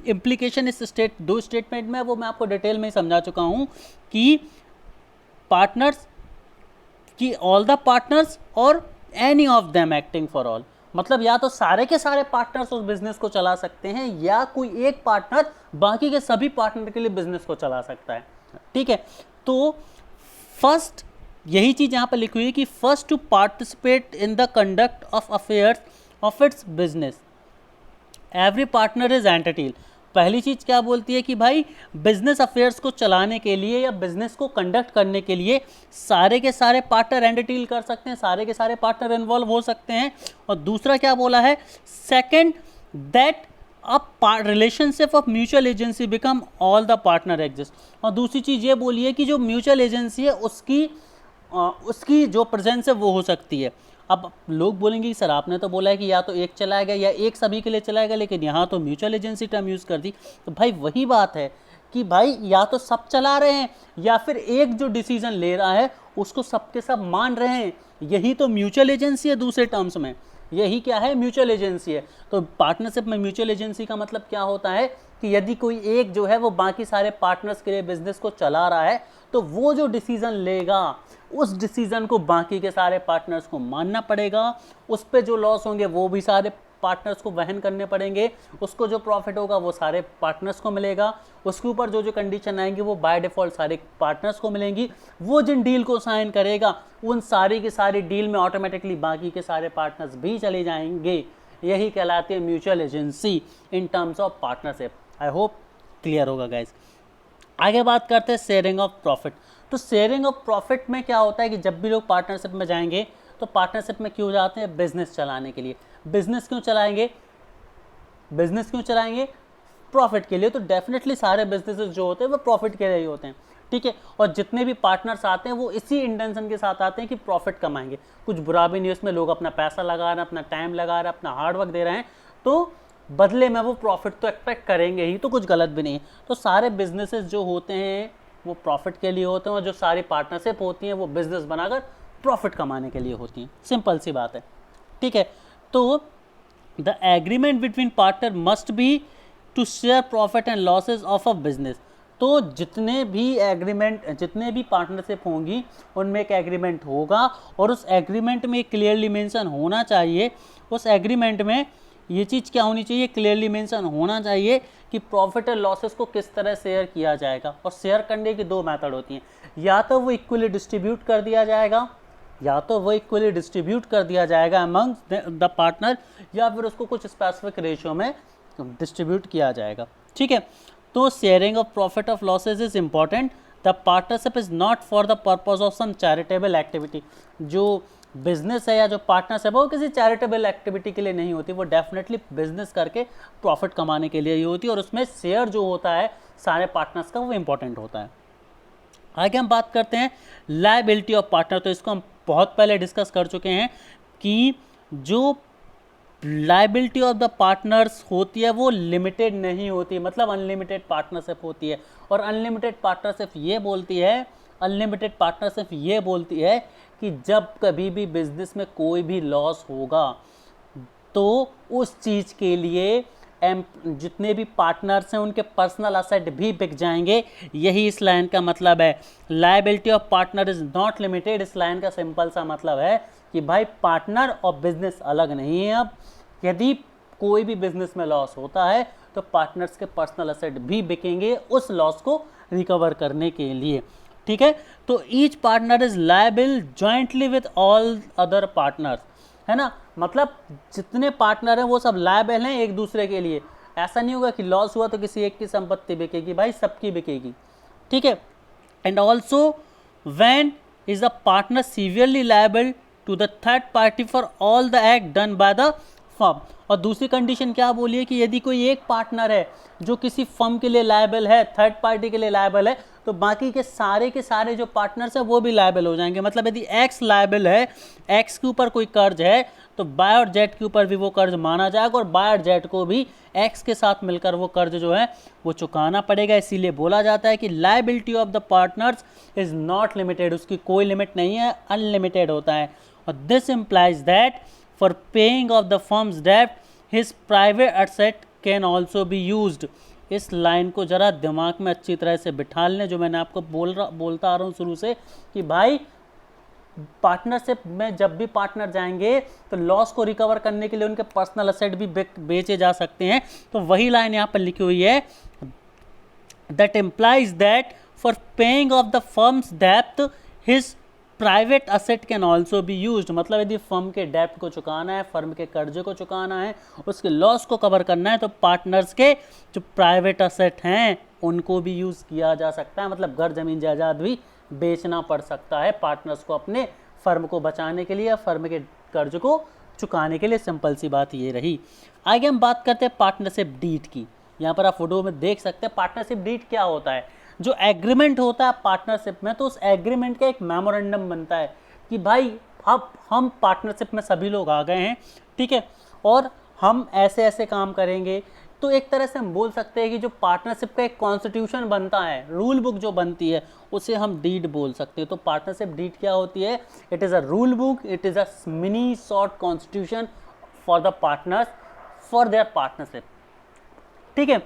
इम्प्लीकेशन इस दो स्टेटमेंट में, वो मैं आपको डिटेल में ही समझा चुका हूँ कि पार्टनर्स कि ऑल द पार्टनर्स और any of them acting for all. मतलब या तो सारे के सारे पार्टनर्स उस बिजनेस को चला सकते हैं, या कोई एक पार्टनर बाकी के सभी पार्टनर के लिए बिजनेस को चला सकता है। ठीक है, तो फर्स्ट यही चीज़ यहाँ पर लिखी हुई है कि first to participate in the conduct of affairs of its business every partner is entity. पहली चीज़ क्या बोलती है कि भाई बिजनेस अफेयर्स को चलाने के लिए या बिजनेस को कंडक्ट करने के लिए सारे के सारे पार्टनर एंटिटी कर सकते हैं, सारे के सारे पार्टनर इन्वॉल्व हो सकते हैं। और दूसरा क्या बोला है, second that a relationship of mutual agency become all the partner exist. और दूसरी चीज़ ये बोली है कि जो म्यूचुअल एजेंसी है उसकी जो प्रेजेंस है वो हो सकती है। अब लोग बोलेंगे कि सर आपने तो बोला है कि या तो एक चलाएगा या एक सभी के लिए चलाएगा, लेकिन यहाँ तो म्यूचुअल एजेंसी टर्म यूज़ कर दी। तो भाई वही बात है कि भाई या तो सब चला रहे हैं, या फिर एक जो डिसीजन ले रहा है उसको सबके सब मान रहे हैं। यही तो म्यूचुअल एजेंसी है दूसरे टर्म्स में। यही क्या है, म्यूचुअल एजेंसी है। तो पार्टनरशिप में म्यूचुअल एजेंसी का मतलब क्या होता है कि यदि कोई एक जो है वो बाकी सारे पार्टनर्स के लिए बिजनेस को चला रहा है, तो वो जो डिसीजन लेगा उस डिसीजन को बाकी के सारे पार्टनर्स को मानना पड़ेगा। उस पे जो लॉस होंगे वो भी सारे पार्टनर्स को वहन करने पड़ेंगे, उसको जो प्रॉफिट होगा वो सारे पार्टनर्स को मिलेगा, उसके ऊपर जो जो कंडीशन आएंगी वो बाय डिफ़ॉल्ट सारे पार्टनर्स को मिलेंगी। वो जिन डील को साइन करेगा उन सारी की सारी डील में ऑटोमेटिकली बाकी के सारे पार्टनर्स भी चले जाएंगे। यही कहलाती है mutual agency in terms of partnership. I hope clear होगा गाइज। आगे बात करते हैं शेयरिंग ऑफ प्रॉफिट। तो शेयरिंग ऑफ प्रॉफिट में क्या होता है कि जब भी लोग पार्टनरशिप में जाएंगे तो पार्टनरशिप में क्यों जाते हैं? बिजनेस चलाने के लिए। बिजनेस क्यों चलाएंगे? बिजनेस क्यों चलाएंगे? प्रॉफिट के लिए। तो डेफिनेटली सारे बिजनेसेस जो होते हैं वो प्रॉफिट के लिए ही होते हैं, ठीक है। और जितने भी पार्टनर्स आते हैं वो इसी इंटेंशन के साथ आते हैं कि प्रॉफिट कमाएंगे। कुछ बुरा भी नहीं उसमें, लोग अपना पैसा लगा रहे हैं, अपना टाइम लगा रहे हैं, अपना हार्डवर्क दे रहे हैं, तो बदले में वो प्रॉफिट तो एक्सपेक्ट करेंगे ही, तो कुछ गलत भी नहीं है। तो सारे बिजनेसेस जो होते हैं वो प्रॉफिट के लिए होते हैं, और जो सारी पार्टनरशिप होती हैं वो बिजनेस बनाकर प्रॉफिट कमाने के लिए होती हैं। सिंपल सी बात है, ठीक है। तो the agreement between partner must be to share profit and losses of a business. तो जितने भी पार्टनरशिप होंगी उनमें एक एग्रीमेंट होगा, और उस एग्रीमेंट में क्लियरली मेंशन होना चाहिए, उस एग्रीमेंट में ये चीज़ क्या होनी चाहिए? क्लियरली मेंशन होना चाहिए कि प्रॉफिट और लॉसेस को किस तरह शेयर किया जाएगा। और शेयर करने की दो मेथड होती हैं, या तो वो इक्वली डिस्ट्रीब्यूट कर दिया जाएगा अमंग द पार्टनर, या फिर उसको कुछ स्पेसिफिक रेशियो में डिस्ट्रीब्यूट किया जाएगा, ठीक है। तो sharing of profit of losses is important. The partnership is not for the purpose of some charitable activity. जो बिजनेस है या जो पार्टनरशिप है वो किसी चैरिटेबल एक्टिविटी के लिए नहीं होती, वो डेफिनेटली बिजनेस करके प्रॉफिट कमाने के लिए ही होती है, और उसमें शेयर जो होता है सारे पार्टनर्स का वो इंपॉर्टेंट होता है। आगे हम बात करते हैं लायबिलिटी ऑफ पार्टनर। तो इसको हम बहुत पहले डिस्कस कर चुके हैं कि जो लायबिलिटी ऑफ द पार्टनर्स होती है वो लिमिटेड नहीं होती, मतलब अनलिमिटेड पार्टनरशिप होती है। और अनलिमिटेड पार्टनरशिप ये बोलती है कि जब कभी भी बिजनेस में कोई भी लॉस होगा तो उस चीज़ के लिए जितने भी पार्टनर्स हैं उनके पर्सनल असेट भी बिक जाएंगे। यही इस लाइन का मतलब है। Liability of partner is not limited. इस लाइन का सिंपल सा मतलब है कि भाई पार्टनर और बिजनेस अलग नहीं है। अब यदि कोई भी बिजनेस में लॉस होता है तो पार्टनर्स के पर्सनल असेट भी बिकेंगे उस लॉस को रिकवर करने के लिए, ठीक है। तो each partner is liable jointly with all other partners, है ना। मतलब जितने पार्टनर हैं वो सब लायबल हैं एक दूसरे के लिए। ऐसा नहीं होगा कि लॉस हुआ तो किसी एक की संपत्ति बिकेगी, भाई सबकी बिकेगी, ठीक है। And also when is the partner severely liable to the third party for all the act done by the firm. और दूसरी कंडीशन क्या बोली है कि यदि कोई एक पार्टनर है जो किसी फर्म के लिए लायबल है, थर्ड पार्टी के लिए लायबल है, तो बाकी के सारे जो पार्टनर्स हैं वो भी लायबल हो जाएंगे। मतलब यदि एक्स लायबल है, एक्स के ऊपर कोई कर्ज है, तो बाय और जेड के ऊपर भी वो कर्ज माना जाएगा, और बाय और जेड को भी एक्स के साथ मिलकर वो कर्ज जो है वो चुकाना पड़ेगा। इसीलिए बोला जाता है कि liability of the partners is not limited. उसकी कोई लिमिट नहीं है, अनलिमिटेड होता है। और this implies that for paying of the firm's debt his private asset can also be used. इस लाइन को ज़रा दिमाग में अच्छी तरह से बिठा लें, जो मैंने आपको बोलता आ रहा हूँ शुरू से कि भाई पार्टनरशिप में जब भी पार्टनर जाएंगे तो लॉस को रिकवर करने के लिए उनके पर्सनल असेट भी बेचे जा सकते हैं। तो वही लाइन यहाँ पर लिखी हुई है, that implies that for paying of the firms depth his private asset can also be used. मतलब यदि फर्म के डेप्ट को चुकाना है, फर्म के कर्जे को चुकाना है, उसके लॉस को कवर करना है, तो पार्टनर्स के जो प्राइवेट असेट हैं उनको भी यूज़ किया जा सकता है। मतलब घर जमीन जायदाद भी बेचना पड़ सकता है पार्टनर्स को अपने फर्म को बचाने के लिए, फर्म के कर्ज को चुकाने के लिए। सिंपल सी बात ये रही। आगे हम बात करते हैं पार्टनरशिप डीड की। यहाँ पर आप फोटो में देख सकते हैं पार्टनरशिप डीड क्या होता है। जो एग्रीमेंट होता है पार्टनरशिप में, तो उस एग्रीमेंट का एक मेमोरेंडम बनता है कि भाई अब हम पार्टनरशिप में सभी लोग आ गए हैं, ठीक है, और हम ऐसे ऐसे काम करेंगे। तो एक तरह से हम बोल सकते हैं कि जो पार्टनरशिप का एक कॉन्स्टिट्यूशन बनता है, रूल बुक जो बनती है, उसे हम डीड बोल सकते हैं। तो पार्टनरशिप डीड क्या होती है? It is a rule book, it is a mini short constitution for the partners for their partnership, ठीक है।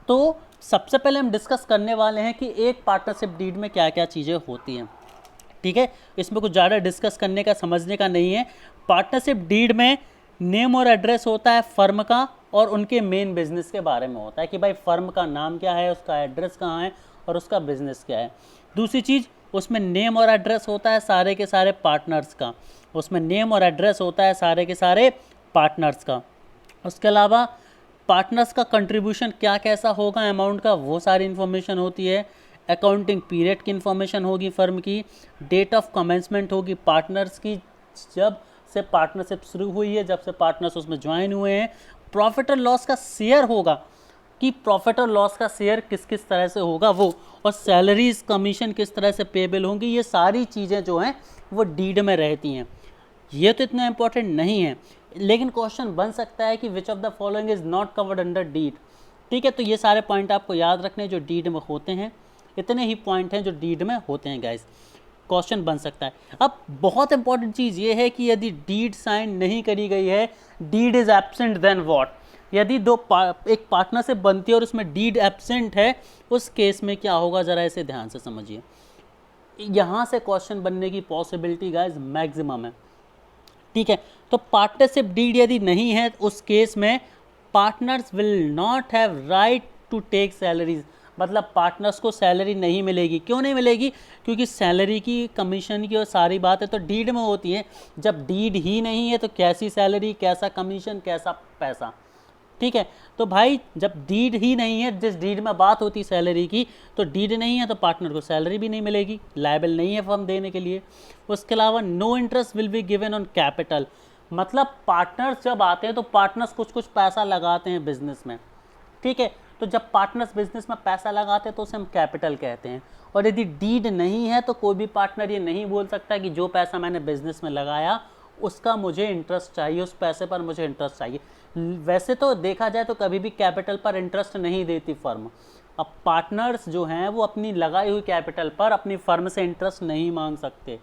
तो सबसे पहले हम डिस्कस करने वाले हैं कि एक पार्टनरशिप डीड में क्या क्या चीज़ें होती हैं, ठीक है। इसमें कुछ ज़्यादा डिस्कस करने का, समझने का नहीं है। पार्टनरशिप डीड में नेम और एड्रेस होता है फर्म का, और उनके मेन बिजनेस के बारे में होता है कि भाई फर्म का नाम क्या है, उसका एड्रेस कहाँ है और उसका बिजनेस क्या है। दूसरी चीज़, उसमें नेम और एड्रेस होता है सारे के सारे पार्टनर्स का, उसमें नेम और एड्रेस होता है सारे के सारे पार्टनर्स का, उसके अलावा पार्टनर्स का कंट्रीब्यूशन क्या कैसा होगा अमाउंट का, वो सारी इन्फॉर्मेशन होती है। अकाउंटिंग पीरियड की इन्फॉर्मेशन होगी फर्म की। डेट ऑफ कमेंसमेंट होगी पार्टनर्स की, जब से पार्टनरशिप शुरू हुई है, जब से पार्टनर्स उसमें ज्वाइन हुए हैं। प्रॉफिट और लॉस का शेयर होगा कि प्रॉफिट और लॉस का शेयर किस किस तरह से होगा वो, और सैलरीज कमीशन किस तरह से पेबल होंगी, ये सारी चीज़ें जो हैं वो डीड में रहती हैं। ये तो इतना इंपॉर्टेंट नहीं है, लेकिन क्वेश्चन बन सकता है कि which of the following is not covered under deed. ठीक है, तो ये सारे पॉइंट आपको याद रखने जो डीड में होते हैं, इतने ही पॉइंट हैं जो डीड में होते हैं गाइस, क्वेश्चन बन सकता है। अब बहुत इंपॉर्टेंट चीज़ ये है कि यदि डीड साइन नहीं करी गई है, deed is absent, then what. यदि एक पार्टनरशिप बनती है और उसमें डीड एब्सेंट है, उस केस में क्या होगा, ज़रा इसे ध्यान से समझिए। यहाँ से क्वेश्चन बनने की पॉसिबिलिटी गाइस मैक्सिमम है। ठीक है, तो पार्टनरशिप डीड यदि नहीं है, उस केस में partners will not have right to take salaries, मतलब पार्टनर्स को सैलरी नहीं मिलेगी। क्यों नहीं मिलेगी? क्योंकि सैलरी की, कमीशन की और सारी बातें तो डीड में होती हैं। जब डीड ही नहीं है तो कैसी सैलरी, कैसा कमीशन, कैसा पैसा। ठीक है, तो भाई जब डीड ही नहीं है, जिस डीड में बात होती सैलरी की, तो डीड नहीं है तो पार्टनर को सैलरी भी नहीं मिलेगी, लायबल नहीं है फर्म देने के लिए। उसके अलावा no interest will be given on capital, मतलब पार्टनर्स जब आते हैं तो पार्टनर्स कुछ कुछ पैसा लगाते हैं बिजनेस में। ठीक है, तो जब पार्टनर्स बिजनेस में पैसा लगाते हैं तो उसे हम कैपिटल कहते हैं। और यदि डीड नहीं है तो कोई भी पार्टनर ये नहीं बोल सकता कि जो पैसा मैंने बिजनेस में लगाया उसका मुझे इंटरेस्ट चाहिए, उस पैसे पर मुझे इंटरेस्ट चाहिए। वैसे तो देखा जाए तो कभी भी कैपिटल पर इंटरेस्ट नहीं देती फर्म। अब पार्टनर्स जो हैं वो अपनी लगाई हुई कैपिटल पर अपनी फर्म से इंटरेस्ट नहीं मांग सकते।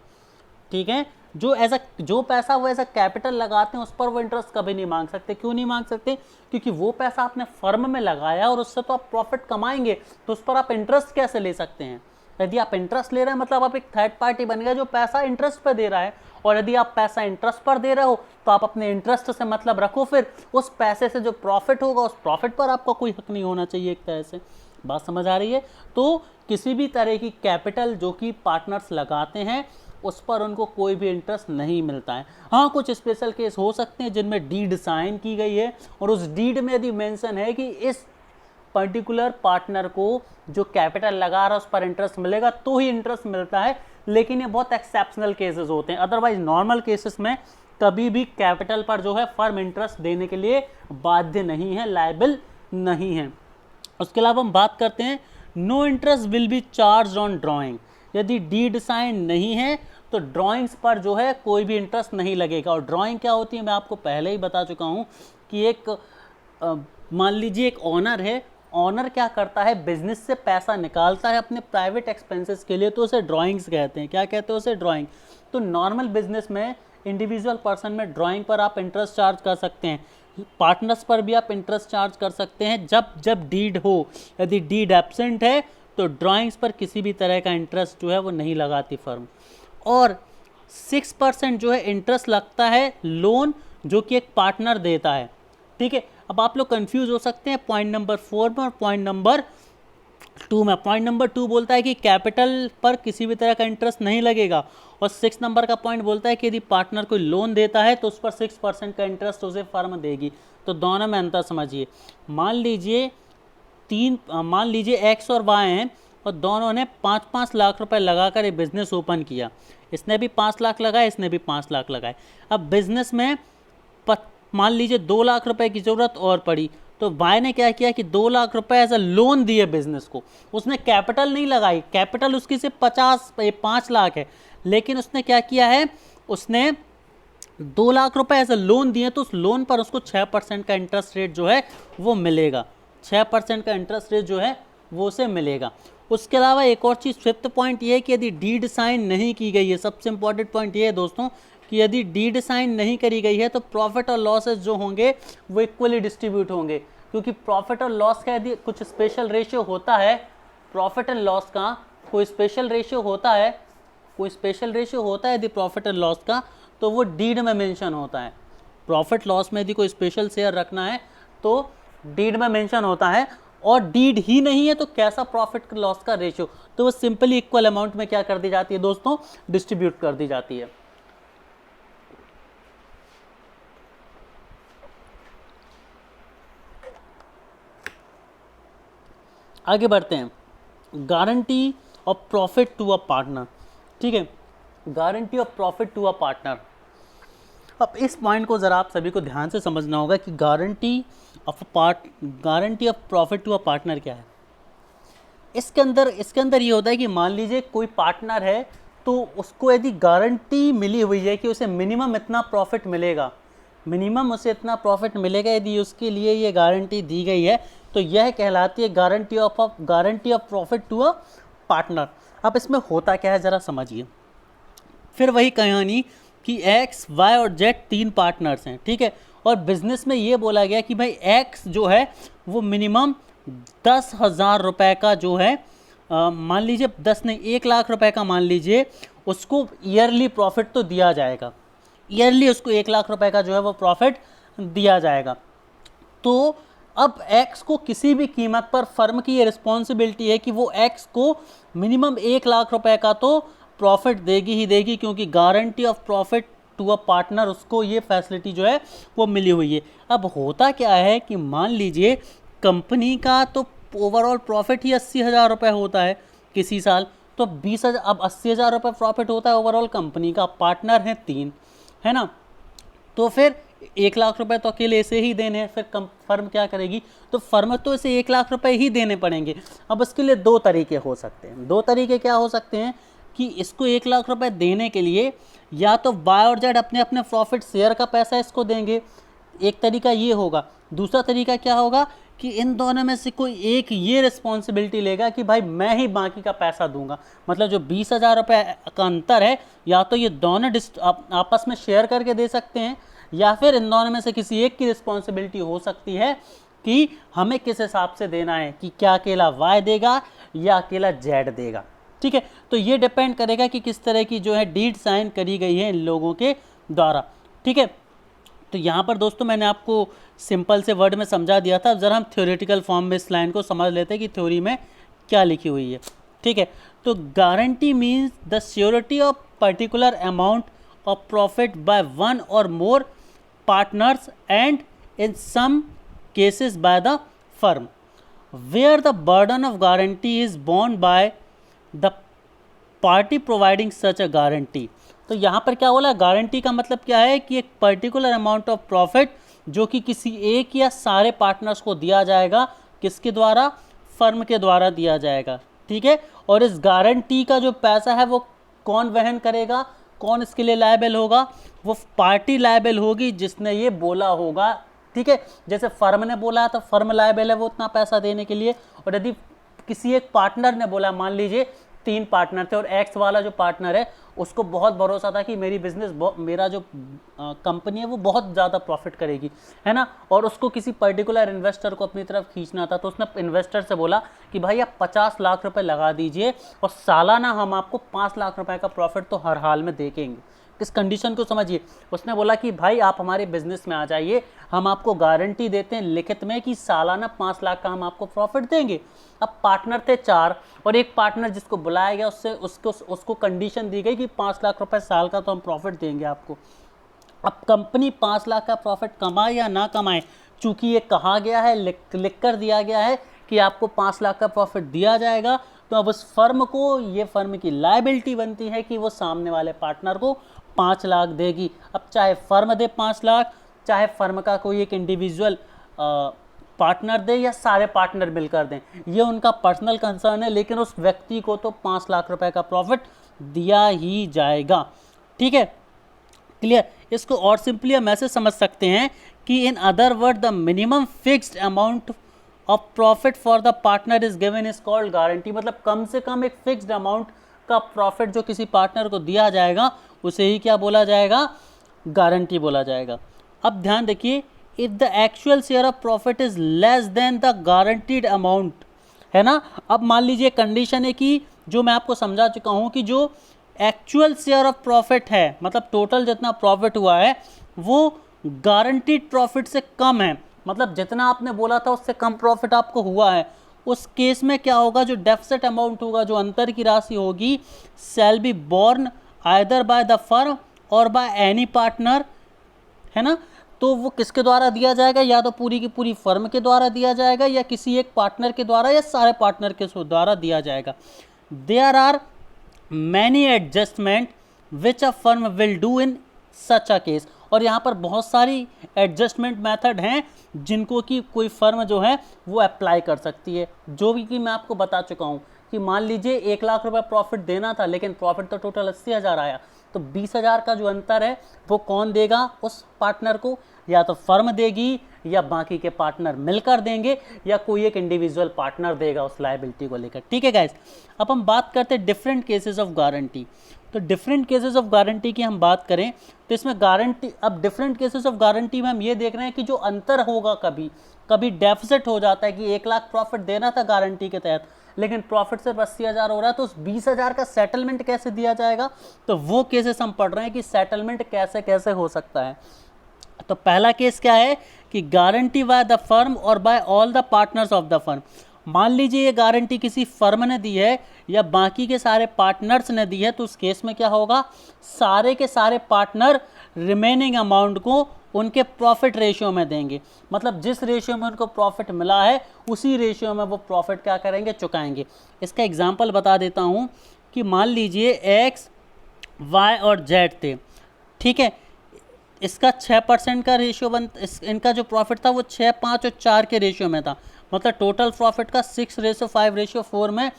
ठीक है, जो पैसा वो ऐसा कैपिटल लगाते हैं उस पर वो इंटरेस्ट कभी नहीं मांग सकते। क्यों नहीं मांग सकते? क्योंकि वो पैसा आपने फर्म में लगाया और उससे तो आप प्रॉफिट कमाएंगे, तो उस पर आप इंटरेस्ट कैसे ले सकते हैं? यदि आप इंटरेस्ट ले रहे हैं मतलब आप एक थर्ड पार्टी बन गए जो पैसा इंटरेस्ट पर दे रहा है। और यदि आप पैसा इंटरेस्ट पर दे रहे हो तो आप अपने इंटरेस्ट से मतलब रखो, फिर उस पैसे से जो प्रॉफिट होगा उस प्रॉफिट पर आपका कोई हक नहीं होना चाहिए। एक तरह से बात समझ आ रही है? तो किसी भी तरह की कैपिटल जो कि पार्टनर्स लगाते हैं उस पर उनको कोई भी इंटरेस्ट नहीं मिलता है। हाँ, कुछ स्पेशल केस हो सकते हैं जिनमें डीड साइन की गई है और उस डीड में यदि मेंशन है कि इस पर्टिकुलर पार्टनर को जो कैपिटल लगा रहा है उस पर इंटरेस्ट मिलेगा, तो ही इंटरेस्ट मिलता है। लेकिन ये बहुत एक्सेप्शनल केसेस होते हैं, अदरवाइज नॉर्मल केसेस में कभी भी कैपिटल पर जो है फर्म इंटरेस्ट देने के लिए बाध्य नहीं है, लायबल नहीं है। उसके अलावा हम बात करते हैं no interest will be charge on drawing. यदि डीड साइन नहीं है तो ड्राइंग्स पर जो है कोई भी इंटरेस्ट नहीं लगेगा। और ड्राइंग क्या होती है मैं आपको पहले ही बता चुका हूँ कि एक मान लीजिए एक ऑनर है, ऑनर क्या करता है, बिजनेस से पैसा निकालता है अपने प्राइवेट एक्सपेंसेस के लिए, तो उसे ड्राइंग्स कहते हैं। क्या कहते हैं उसे? ड्राइंग। तो नॉर्मल बिजनेस में इंडिविजुअल पर्सन में ड्राइंग पर आप इंटरेस्ट चार्ज कर सकते हैं, पार्टनर्स पर भी आप इंटरेस्ट चार्ज कर सकते हैं जब डीड हो। यदि डीड एब्सेंट है तो ड्राइंग्स पर किसी भी तरह का इंटरेस्ट जो है वो नहीं लगाती फर्म। और 6% जो है इंटरेस्ट लगता है लोन जो कि एक पार्टनर देता है। ठीक है, अब आप लोग कंफ्यूज हो सकते हैं पॉइंट नंबर 4 में और पॉइंट नंबर 2 में। पॉइंट नंबर 2 बोलता है कि कैपिटल पर किसी भी तरह का इंटरेस्ट नहीं लगेगा, और 6 नंबर का पॉइंट बोलता है कि यदि पार्टनर कोई लोन देता है तो उस पर 6% का इंटरेस्ट उसे फर्म देगी। तो दोनों में अंतर समझिए। मान लीजिए एक्स और वाई हैं और दोनों ने 5-5 लाख रुपए लगाकर एक बिजनेस ओपन किया। इसने भी 5 लाख लगाए, इसने भी 5 लाख लगाए। अब बिजनेस में मान लीजिए 2 लाख रुपए की ज़रूरत और पड़ी, तो वाई ने क्या किया कि 2 लाख रुपए एज अ लोन दिए बिजनेस को। उसने कैपिटल नहीं लगाई, कैपिटल उसकी सिर्फ 5 लाख है, लेकिन उसने क्या किया है, उसने 2 लाख रुपए एज अ लोन दिए, तो उस लोन पर उसको 6% का इंटरेस्ट रेट जो है वो मिलेगा। 6% का इंटरेस्ट रेट जो है वो उसे मिलेगा। उसके अलावा एक और चीज़, 5th पॉइंट ये है कि यदि डीड साइन नहीं की गई है, सबसे इंपॉर्टेंट पॉइंट ये है दोस्तों कि यदि डीड साइन नहीं करी गई है तो प्रॉफिट और लॉसेस जो होंगे वो इक्वली डिस्ट्रीब्यूट होंगे। क्योंकि प्रॉफिट और लॉस का यदि कुछ स्पेशल रेशियो होता है, प्रॉफिट एंड लॉस का कोई स्पेशल रेशियो होता है, यदि प्रॉफिट एंड लॉस का, तो वो डीड में मेंशन होता है। प्रॉफिट लॉस में यदि कोई स्पेशल शेयर रखना है तो डीड में मेंशन होता है, और डीड ही नहीं है तो कैसा प्रॉफिट लॉस का रेशियो, तो वो सिंपली इक्वल अमाउंट में क्या कर दी जाती है दोस्तों, डिस्ट्रीब्यूट कर दी जाती है। आगे बढ़ते हैं, guarantee of profit to a partner. ठीक है, guarantee of profit to a partner. अब इस पॉइंट को ज़रा आप सभी को ध्यान से समझना होगा कि guarantee of profit to a partner क्या है। इसके अंदर ये होता है कि मान लीजिए कोई पार्टनर है, तो उसको यदि गारंटी मिली हुई है कि उसे मिनिमम इतना प्रॉफिट मिलेगा, यदि उसके लिए ये गारंटी दी गई है, तो यह कहलाती है guarantee of profit to a partner. अब इसमें होता क्या है ज़रा समझिए। फिर वही कहानी कि एक्स, वाई और जेड 3 पार्टनर्स हैं, ठीक है, और बिजनेस में ये बोला गया कि भाई एक्स जो है वो मिनिमम 10,000 रुपये का जो है, मान लीजिए 10 नहीं 1,00,000 रुपये का मान लीजिए, उसको ईयरली प्रॉफिट तो दिया जाएगा, ईयरली उसको 1,00,000 रुपये का जो है वो प्रॉफिट दिया जाएगा। तो अब एक्स को किसी भी कीमत पर फर्म की ये रिस्पॉन्सिबिलिटी है कि वो एक्स को मिनिमम 1,00,000 रुपये का तो प्रॉफिट देगी ही देगी, क्योंकि guarantee of profit to a partner उसको ये फैसिलिटी जो है वो मिली हुई है। अब होता क्या है कि मान लीजिए कंपनी का तो ओवरऑल प्रॉफिट ही 80,000 रुपये होता है किसी साल, तो 20,000, अब 80,000 रुपये प्रॉफिट होता है ओवरऑल कंपनी का, पार्टनर हैं 3, है ना, तो फिर 1,00,000 रुपये तो अकेले इसे ही देने हैं। फिर फर्म क्या करेगी, तो फर्म तो इसे 1,00,000 रुपये ही देने पड़ेंगे। अब इसके लिए 2 तरीके हो सकते हैं। 2 तरीके क्या हो सकते हैं कि इसको 1,00,000 रुपये देने के लिए या तो वाई और जेड अपने अपने प्रॉफिट शेयर का पैसा इसको देंगे, एक तरीका ये होगा। दूसरा तरीका क्या होगा कि इन दोनों में से कोई एक ये रिस्पॉन्सिबिलिटी लेगा कि भाई मैं ही बाकी का पैसा दूंगा, मतलब जो 20,000 रुपये का अंतर है, या तो ये दोनों आपस में शेयर करके दे सकते हैं, या फिर इन दोनों में से किसी एक की रिस्पॉन्सिबिलिटी हो सकती है कि हमें किस हिसाब से देना है, कि क्या अकेला वाई देगा या अकेला जेड देगा। ठीक है, तो ये डिपेंड करेगा कि किस तरह की जो है डीड साइन करी गई है इन लोगों के द्वारा। ठीक है, तो यहाँ पर दोस्तों मैंने आपको सिंपल से वर्ड में समझा दिया था। अब ज़रा हम थ्योरेटिकल फॉर्म में इस लाइन को समझ लेते हैं कि थ्योरी में क्या लिखी हुई है। ठीक है, तो guarantee means the surety of particular amount of profit by one और more partners and in some cases by the firm where the burden of guarantee is borne by the party providing such a guarantee. तो यहाँ पर क्या बोला, गारंटी का मतलब क्या है कि एक पर्टिकुलर अमाउंट ऑफ प्रॉफिट जो कि किसी एक या सारे पार्टनर्स को दिया जाएगा, किसके द्वारा, फर्म के द्वारा दिया जाएगा। ठीक है, और इस गारंटी का जो पैसा है वो कौन वहन करेगा, कौन इसके लिए लायबल होगा, वो पार्टी लायबल होगी जिसने ये बोला होगा। ठीक है, जैसे फर्म ने बोला तो फर्म लायबल है वो उतना पैसा देने के लिए, और यदि किसी एक पार्टनर ने बोला, मान लीजिए 3 पार्टनर थे और एक्स वाला जो पार्टनर है उसको बहुत भरोसा था कि मेरा जो कंपनी है वो बहुत ज़्यादा प्रॉफिट करेगी, है ना, और उसको किसी पर्टिकुलर इन्वेस्टर को अपनी तरफ खींचना था, तो उसने इन्वेस्टर से बोला कि भाई आप 50 लाख रुपए लगा दीजिए और सालाना हम आपको 5 लाख रुपए का प्रॉफिट तो हर हाल में देंगे। इस कंडीशन को समझिए, उसने बोला कि भाई आप हमारे बिजनेस में आ जाइए, हम आपको गारंटी देते हैं लिखित में कि सालाना 5 लाख का हम आपको प्रॉफिट देंगे। अब पार्टनर थे 4 और एक पार्टनर जिसको बुलाया गया उसको कंडीशन दी गई कि 5 लाख रुपए साल का तो हम प्रॉफिट देंगे आपको। अब कंपनी 5 लाख का प्रॉफिट कमाए या ना कमाए, चूंकि ये कहा गया है, लिख कर दिया गया है कि आपको 5 लाख का प्रॉफिट दिया जाएगा, तो अब उस फर्म को, ये फर्म की लायबिलिटी बनती है कि वो सामने वाले पार्टनर को 5 लाख देगी। अब चाहे फर्म दे 5 लाख, चाहे फर्म का कोई एक इंडिविजुअल पार्टनर दे या सारे पार्टनर मिलकर दें, ये उनका पर्सनल कंसर्न है, लेकिन उस व्यक्ति को तो 5 लाख रुपए का प्रॉफिट दिया ही जाएगा। ठीक है, क्लियर। इसको और सिंपली हम ऐसे समझ सकते हैं कि in other word the minimum fixed amount of profit for the partner is given is called guarantee. मतलब कम से कम एक फिक्स्ड अमाउंट का प्रॉफिट जो किसी पार्टनर को दिया जाएगा उसे ही क्या बोला जाएगा, गारंटी बोला जाएगा। अब ध्यान देखिए, if the actual share of profit is less than the guaranteed amount, है ना। अब मान लीजिए कंडीशन है कि जो मैं आपको समझा चुका हूं कि जो एक्चुअल शेयर ऑफ प्रॉफिट है, मतलब टोटल जितना प्रॉफिट हुआ है वो गारंटीड प्रॉफिट से कम है, मतलब जितना आपने बोला था उससे कम प्रॉफिट आपको हुआ है, उस केस में क्या होगा, जो डेफिसिट अमाउंट होगा, जो अंतर की राशि होगी, shall be borne either by the firm or by any partner, है ना। तो वो किसके द्वारा दिया जाएगा, या तो पूरी की पूरी फर्म के द्वारा दिया जाएगा या किसी एक पार्टनर के द्वारा या सारे पार्टनर के द्वारा दिया जाएगा। There are many adjustment which a firm will do in such a case. और यहाँ पर बहुत सारी एडजस्टमेंट मेथड हैं जिनको कि कोई फर्म जो है वो अप्लाई कर सकती है, जो भी कि मैं आपको बता चुका हूँ कि मान लीजिए 1 लाख रुपए प्रॉफिट देना था लेकिन प्रॉफिट तो टोटल 80,000 आया, तो 20,000 का जो अंतर है वो कौन देगा उस पार्टनर को, या तो फर्म देगी या बाकी के पार्टनर मिलकर देंगे या कोई एक इंडिविजुअल पार्टनर देगा उस लायबिलिटी को लेकर। ठीक है गाइस, अब हम बात करते हैं डिफरेंट केसेस ऑफ गारंटी। तो डिफरेंट केसेस ऑफ गारंटी की हम बात करें तो इसमें गारंटी, अब डिफरेंट केसेस ऑफ गारंटी में हम ये देख रहे हैं कि जो अंतर होगा, कभी कभी डेफिसिट हो जाता है कि 1 लाख प्रॉफिट देना था गारंटी के तहत लेकिन प्रॉफिट सिर्फ 80,000 हो रहा है, तो उस 20,000 का सेटलमेंट कैसे दिया जाएगा, तो वो केसेस हम पढ़ रहे हैं कि सेटलमेंट कैसे कैसे हो सकता है। तो पहला केस क्या है कि guarantee by the firm or by all the partners of the firm. मान लीजिए ये गारंटी किसी फर्म ने दी है या बाकी के सारे पार्टनर्स ने दी है, तो उस केस में क्या होगा, सारे के सारे पार्टनर रिमेनिंग अमाउंट को उनके प्रॉफिट रेशियो में देंगे। मतलब जिस रेशियो में उनको प्रॉफिट मिला है उसी रेशियो में वो प्रॉफिट क्या करेंगे, चुकाएंगे। इसका एग्जांपल बता देता हूँ कि मान लीजिए एक्स, वाई और जेड थे, ठीक है, इसका 6% का रेशियो इनका जो प्रॉफिट था वो 6, 5 और 4 के रेशियो में था। मतलब टोटल प्रॉफिट का 6:5:4 में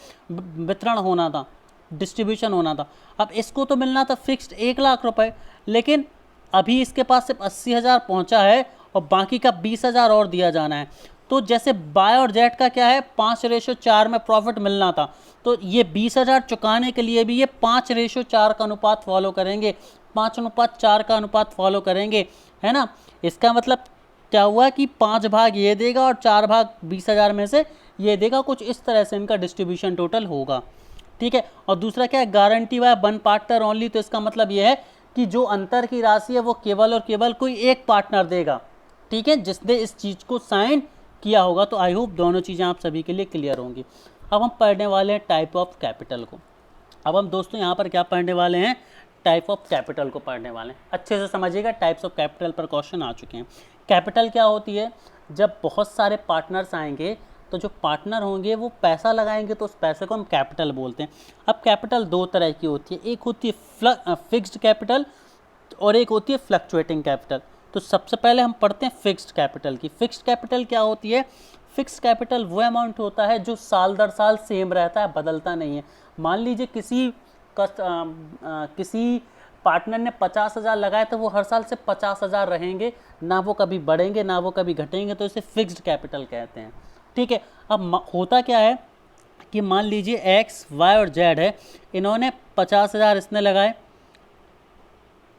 वितरण होना था, डिस्ट्रीब्यूशन होना था। अब इसको तो मिलना था फिक्स्ड 1 लाख रुपए, लेकिन अभी इसके पास सिर्फ 80,000 पहुंचा है और बाकी का 20,000 और दिया जाना है। तो जैसे बाय और जेड का क्या है, 5:4 में प्रॉफिट मिलना था, तो ये 20,000 चुकाने के लिए भी ये 5:4 का अनुपात फॉलो करेंगे, 5:4 का अनुपात फॉलो करेंगे, है ना। इसका मतलब क्या हुआ कि 5 भाग ये देगा और 4 भाग 20,000 में से ये देगा, कुछ इस तरह से इनका डिस्ट्रीब्यूशन टोटल होगा। ठीक है, और दूसरा क्या है, guarantee by one partner only. तो इसका मतलब ये है कि जो अंतर की राशि है वो केवल और केवल कोई एक पार्टनर देगा, ठीक है, जिसने इस चीज़ को साइन किया होगा। तो आई होप दोनों चीज़ें आप सभी के लिए क्लियर होंगी। अब हम पढ़ने वाले हैं टाइप ऑफ कैपिटल को। अब हम दोस्तों यहाँ पर क्या पढ़ने वाले हैं, टाइप ऑफ कैपिटल को पढ़ने वाले हैं। अच्छे से समझिएगा, टाइप्स ऑफ कैपिटल पर क्वेश्चन आ चुके हैं। कैपिटल क्या होती है, जब बहुत सारे पार्टनर्स आएंगे तो जो पार्टनर होंगे वो पैसा लगाएंगे तो उस पैसे को हम कैपिटल बोलते हैं। अब कैपिटल 2 तरह की होती है, एक होती है फिक्स्ड कैपिटल और एक होती है फ्लक्चुएटिंग कैपिटल। तो सबसे पहले हम पढ़ते हैं फिक्स्ड कैपिटल की। फिक्स्ड कैपिटल क्या होती है, फिक्स्ड कैपिटल वो अमाउंट होता है जो साल दर साल सेम रहता है, बदलता नहीं है। मान लीजिए किसी पार्टनर ने 50,000 लगाए तो वो हर साल से 50,000 रहेंगे, ना वो कभी बढ़ेंगे ना वो कभी घटेंगे, तो इसे फिक्स्ड कैपिटल कहते हैं। ठीक है, अब होता क्या है कि मान लीजिए एक्स, वाई और जेड है, इन्होंने 50,000 इसने लगाए,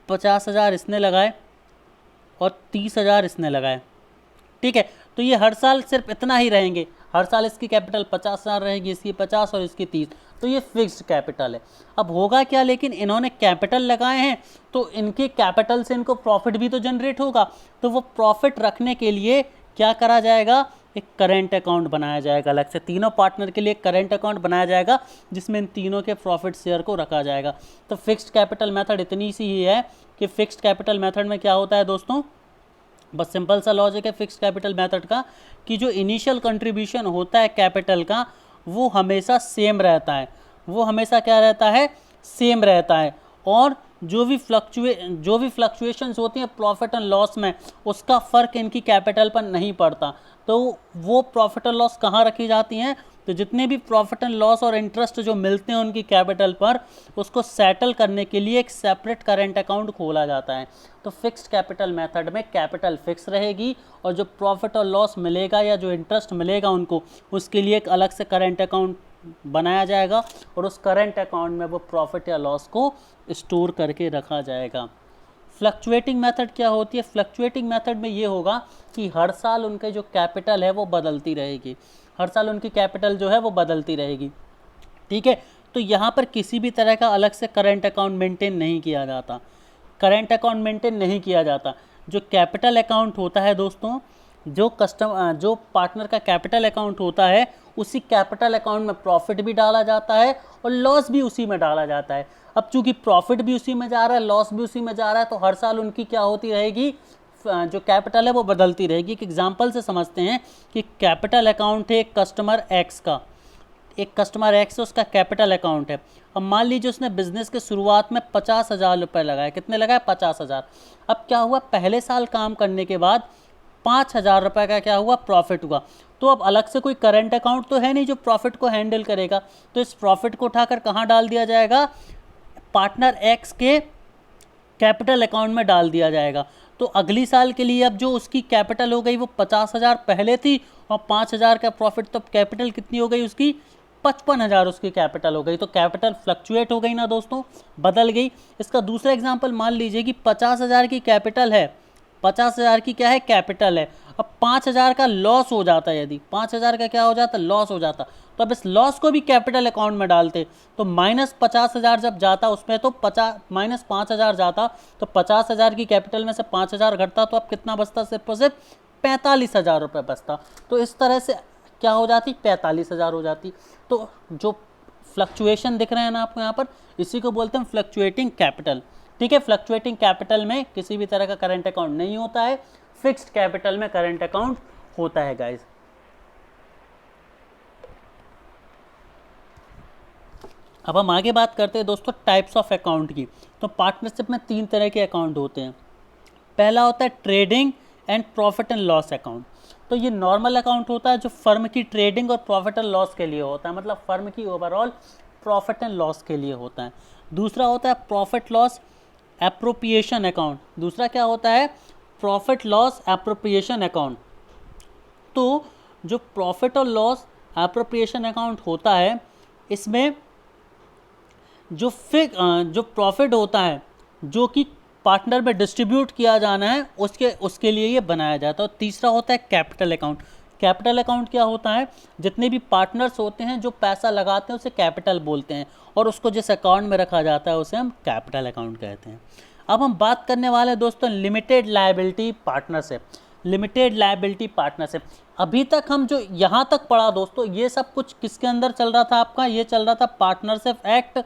50,000 इसने लगाए और 30,000 इसने लगाए। ठीक है, तो ये हर साल सिर्फ इतना ही रहेंगे, हर साल इसकी कैपिटल 50,000 रहेगी, इसकी 50 और इसकी 30, तो ये फिक्स्ड कैपिटल है। अब होगा क्या, लेकिन इन्होंने कैपिटल लगाए हैं तो इनके कैपिटल से इनको प्रॉफिट भी तो जनरेट होगा, तो वो प्रॉफिट रखने के लिए क्या करा जाएगा, एक करेंट अकाउंट बनाया जाएगा अलग से। तीनों पार्टनर के लिए करेंट अकाउंट बनाया जाएगा जिसमें इन तीनों के प्रॉफिट शेयर को रखा जाएगा। तो फिक्स्ड कैपिटल मेथड इतनी सी ही है कि फिक्स्ड कैपिटल मेथड में क्या होता है दोस्तों, बस सिंपल सा लॉजिक है फिक्स्ड कैपिटल मेथड का कि जो इनिशियल कंट्रीब्यूशन होता है कैपिटल का वो हमेशा सेम रहता है, वो हमेशा क्या रहता है, सेम रहता है। और जो भी फ्लक्चुएशंस होती हैं प्रॉफिट एंड लॉस में, उसका फ़र्क इनकी कैपिटल पर नहीं पड़ता। तो वो प्रॉफिट एंड लॉस कहाँ रखी जाती हैं, तो जितने भी प्रॉफिट एंड लॉस और इंटरेस्ट जो मिलते हैं उनकी कैपिटल पर, उसको सेटल करने के लिए एक सेपरेट करेंट अकाउंट खोला जाता है। तो फिक्स्ड कैपिटल मेथड में कैपिटल फिक्स रहेगी और जो प्रॉफिट और लॉस मिलेगा या जो इंटरेस्ट मिलेगा उनको, उसके लिए एक अलग से करेंट अकाउंट बनाया जाएगा और उस करेंट अकाउंट में वो प्रॉफिट या लॉस को स्टोर करके रखा जाएगा। फ्लक्चुएटिंग मेथड क्या होती है, फ्लक्चुएटिंग मेथड में ये होगा कि हर साल उनके जो कैपिटल है वो बदलती रहेगी, हर साल उनकी कैपिटल जो है वो बदलती रहेगी। ठीक है, तो यहाँ पर किसी भी तरह का अलग से करेंट अकाउंट मेंटेन नहीं किया जाता, करेंट अकाउंट मेंटेन नहीं किया जाता। जो कैपिटल अकाउंट होता है दोस्तों, जो पार्टनर का कैपिटल अकाउंट होता है, उसी कैपिटल अकाउंट में प्रॉफिट भी डाला जाता है और लॉस भी उसी में डाला जाता है। अब चूंकि प्रॉफिट भी उसी में जा रहा है, लॉस भी उसी में जा रहा है, तो हर साल उनकी क्या होती रहेगी, जो कैपिटल है वो बदलती रहेगी। एक एग्जांपल से समझते हैं कि कैपिटल अकाउंट है एक कस्टमर एक्स का, एक कस्टमर एक्स है, उसका कैपिटल अकाउंट है। अब मान लीजिए उसने बिजनेस के शुरुआत में 50,000 रुपये लगाए। कितने लगाए? 50,000। अब क्या हुआ, पहले साल काम करने के बाद 5,000 रुपये का क्या हुआ, प्रॉफिट हुआ। तो अब अलग से कोई करंट अकाउंट तो है नहीं जो प्रॉफिट को हैंडल करेगा, तो इस प्रॉफिट को उठाकर कहाँ डाल दिया जाएगा, पार्टनर एक्स के कैपिटल अकाउंट में डाल दिया जाएगा। तो अगली साल के लिए अब जो उसकी कैपिटल हो गई वो 50,000 पहले थी और 5,000 का प्रॉफिट, तो कैपिटल कितनी हो गई उसकी, 55,000 उसकी कैपिटल हो गई। तो कैपिटल फ्लक्चुएट हो गई ना दोस्तों, बदल गई। इसका दूसरा एग्जांपल मान लीजिए कि 50,000 की कैपिटल है, 50,000 की क्या है, कैपिटल है। अब 5,000 का लॉस हो जाता है, यदि 5,000 का क्या हो जाता, लॉस हो जाता, तो अब इस लॉस को भी कैपिटल अकाउंट में डालते। तो -50,000 जब जाता उसमें, तो -5,000 जाता, तो 50,000 की कैपिटल में से 5,000 घटता, तो अब कितना बचता, सिर्फ और सिर्फ 45,000 रुपये बचता। तो इस तरह से क्या हो जाती, 45,000 हो जाती। तो जो फ्लक्चुएशन दिख रहे हैं ना आपको यहाँ पर, इसी को बोलते हैं फ्लक्चुएटिंग कैपिटल। ठीक है, फ्लक्चुएटिंग कैपिटल में किसी भी तरह का करंट अकाउंट नहीं होता है, फिक्स्ड कैपिटल में करंट अकाउंट होता है गाइस। अब हम आगे बात करते हैं दोस्तों टाइप्स ऑफ अकाउंट की। तो पार्टनरशिप में 3 तरह के अकाउंट होते हैं। पहला होता है trading and profit and loss account. तो ये नॉर्मल अकाउंट होता है जो फर्म की ट्रेडिंग और प्रॉफिट एंड लॉस के लिए होता है, मतलब फर्म की ओवरऑल प्रॉफिट एंड लॉस के लिए होता है। दूसरा होता है प्रॉफिट लॉस एप्रोप्रिएशन अकाउंट। दूसरा क्या होता है, प्रॉफिट लॉस एप्रोप्रिएशन अकाउंट। तो जो प्रॉफिट और लॉस एप्रोप्रिएशन अकाउंट होता है, इसमें जो प्रॉफिट होता है जो कि पार्टनर में डिस्ट्रीब्यूट किया जाना है, उसके लिए ये बनाया जाता है। और तीसरा होता है कैपिटल अकाउंट। कैपिटल अकाउंट क्या होता है, जितने भी पार्टनर्स होते हैं जो पैसा लगाते हैं उसे कैपिटल बोलते हैं, और उसको जिस अकाउंट में रखा जाता है उसे हम कैपिटल अकाउंट कहते हैं। अब हम बात करने वाले हैं दोस्तों limited liability partnership. Limited liability partnership, अभी तक हम जो यहाँ तक पढ़ा दोस्तों, ये सब कुछ किसके अंदर चल रहा था आपका, ये चल रहा था पार्टनरशिप एक्ट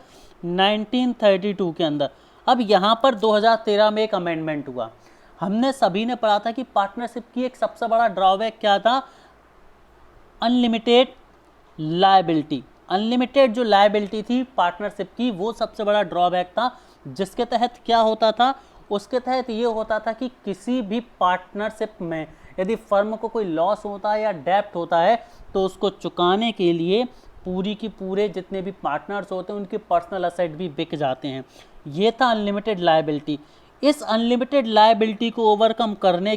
1932 के अंदर। अब यहाँ पर 2013 में एक अमेंडमेंट हुआ। हमने सभी ने पढ़ा था कि पार्टनरशिप की एक सबसे बड़ा ड्रॉबैक क्या था, अनलिमिटेड लायबिलिटी। अनलिमिटेड जो लायबिलिटी थी पार्टनरशिप की, वो सबसे बड़ा ड्रॉबैक था। जिसके तहत क्या होता था, उसके तहत ये होता था कि किसी भी पार्टनरशिप में यदि फर्म को कोई लॉस होता है या डेप्ट होता है, तो उसको चुकाने के लिए पूरी की पूरे जितने भी पार्टनर्स होते हैं उनके पर्सनल असेट भी बिक जाते हैं। ये था अनलिमिटेड लायबिलिटी। इस अनलिमिटेड लायबिलिटी को ओवरकम करने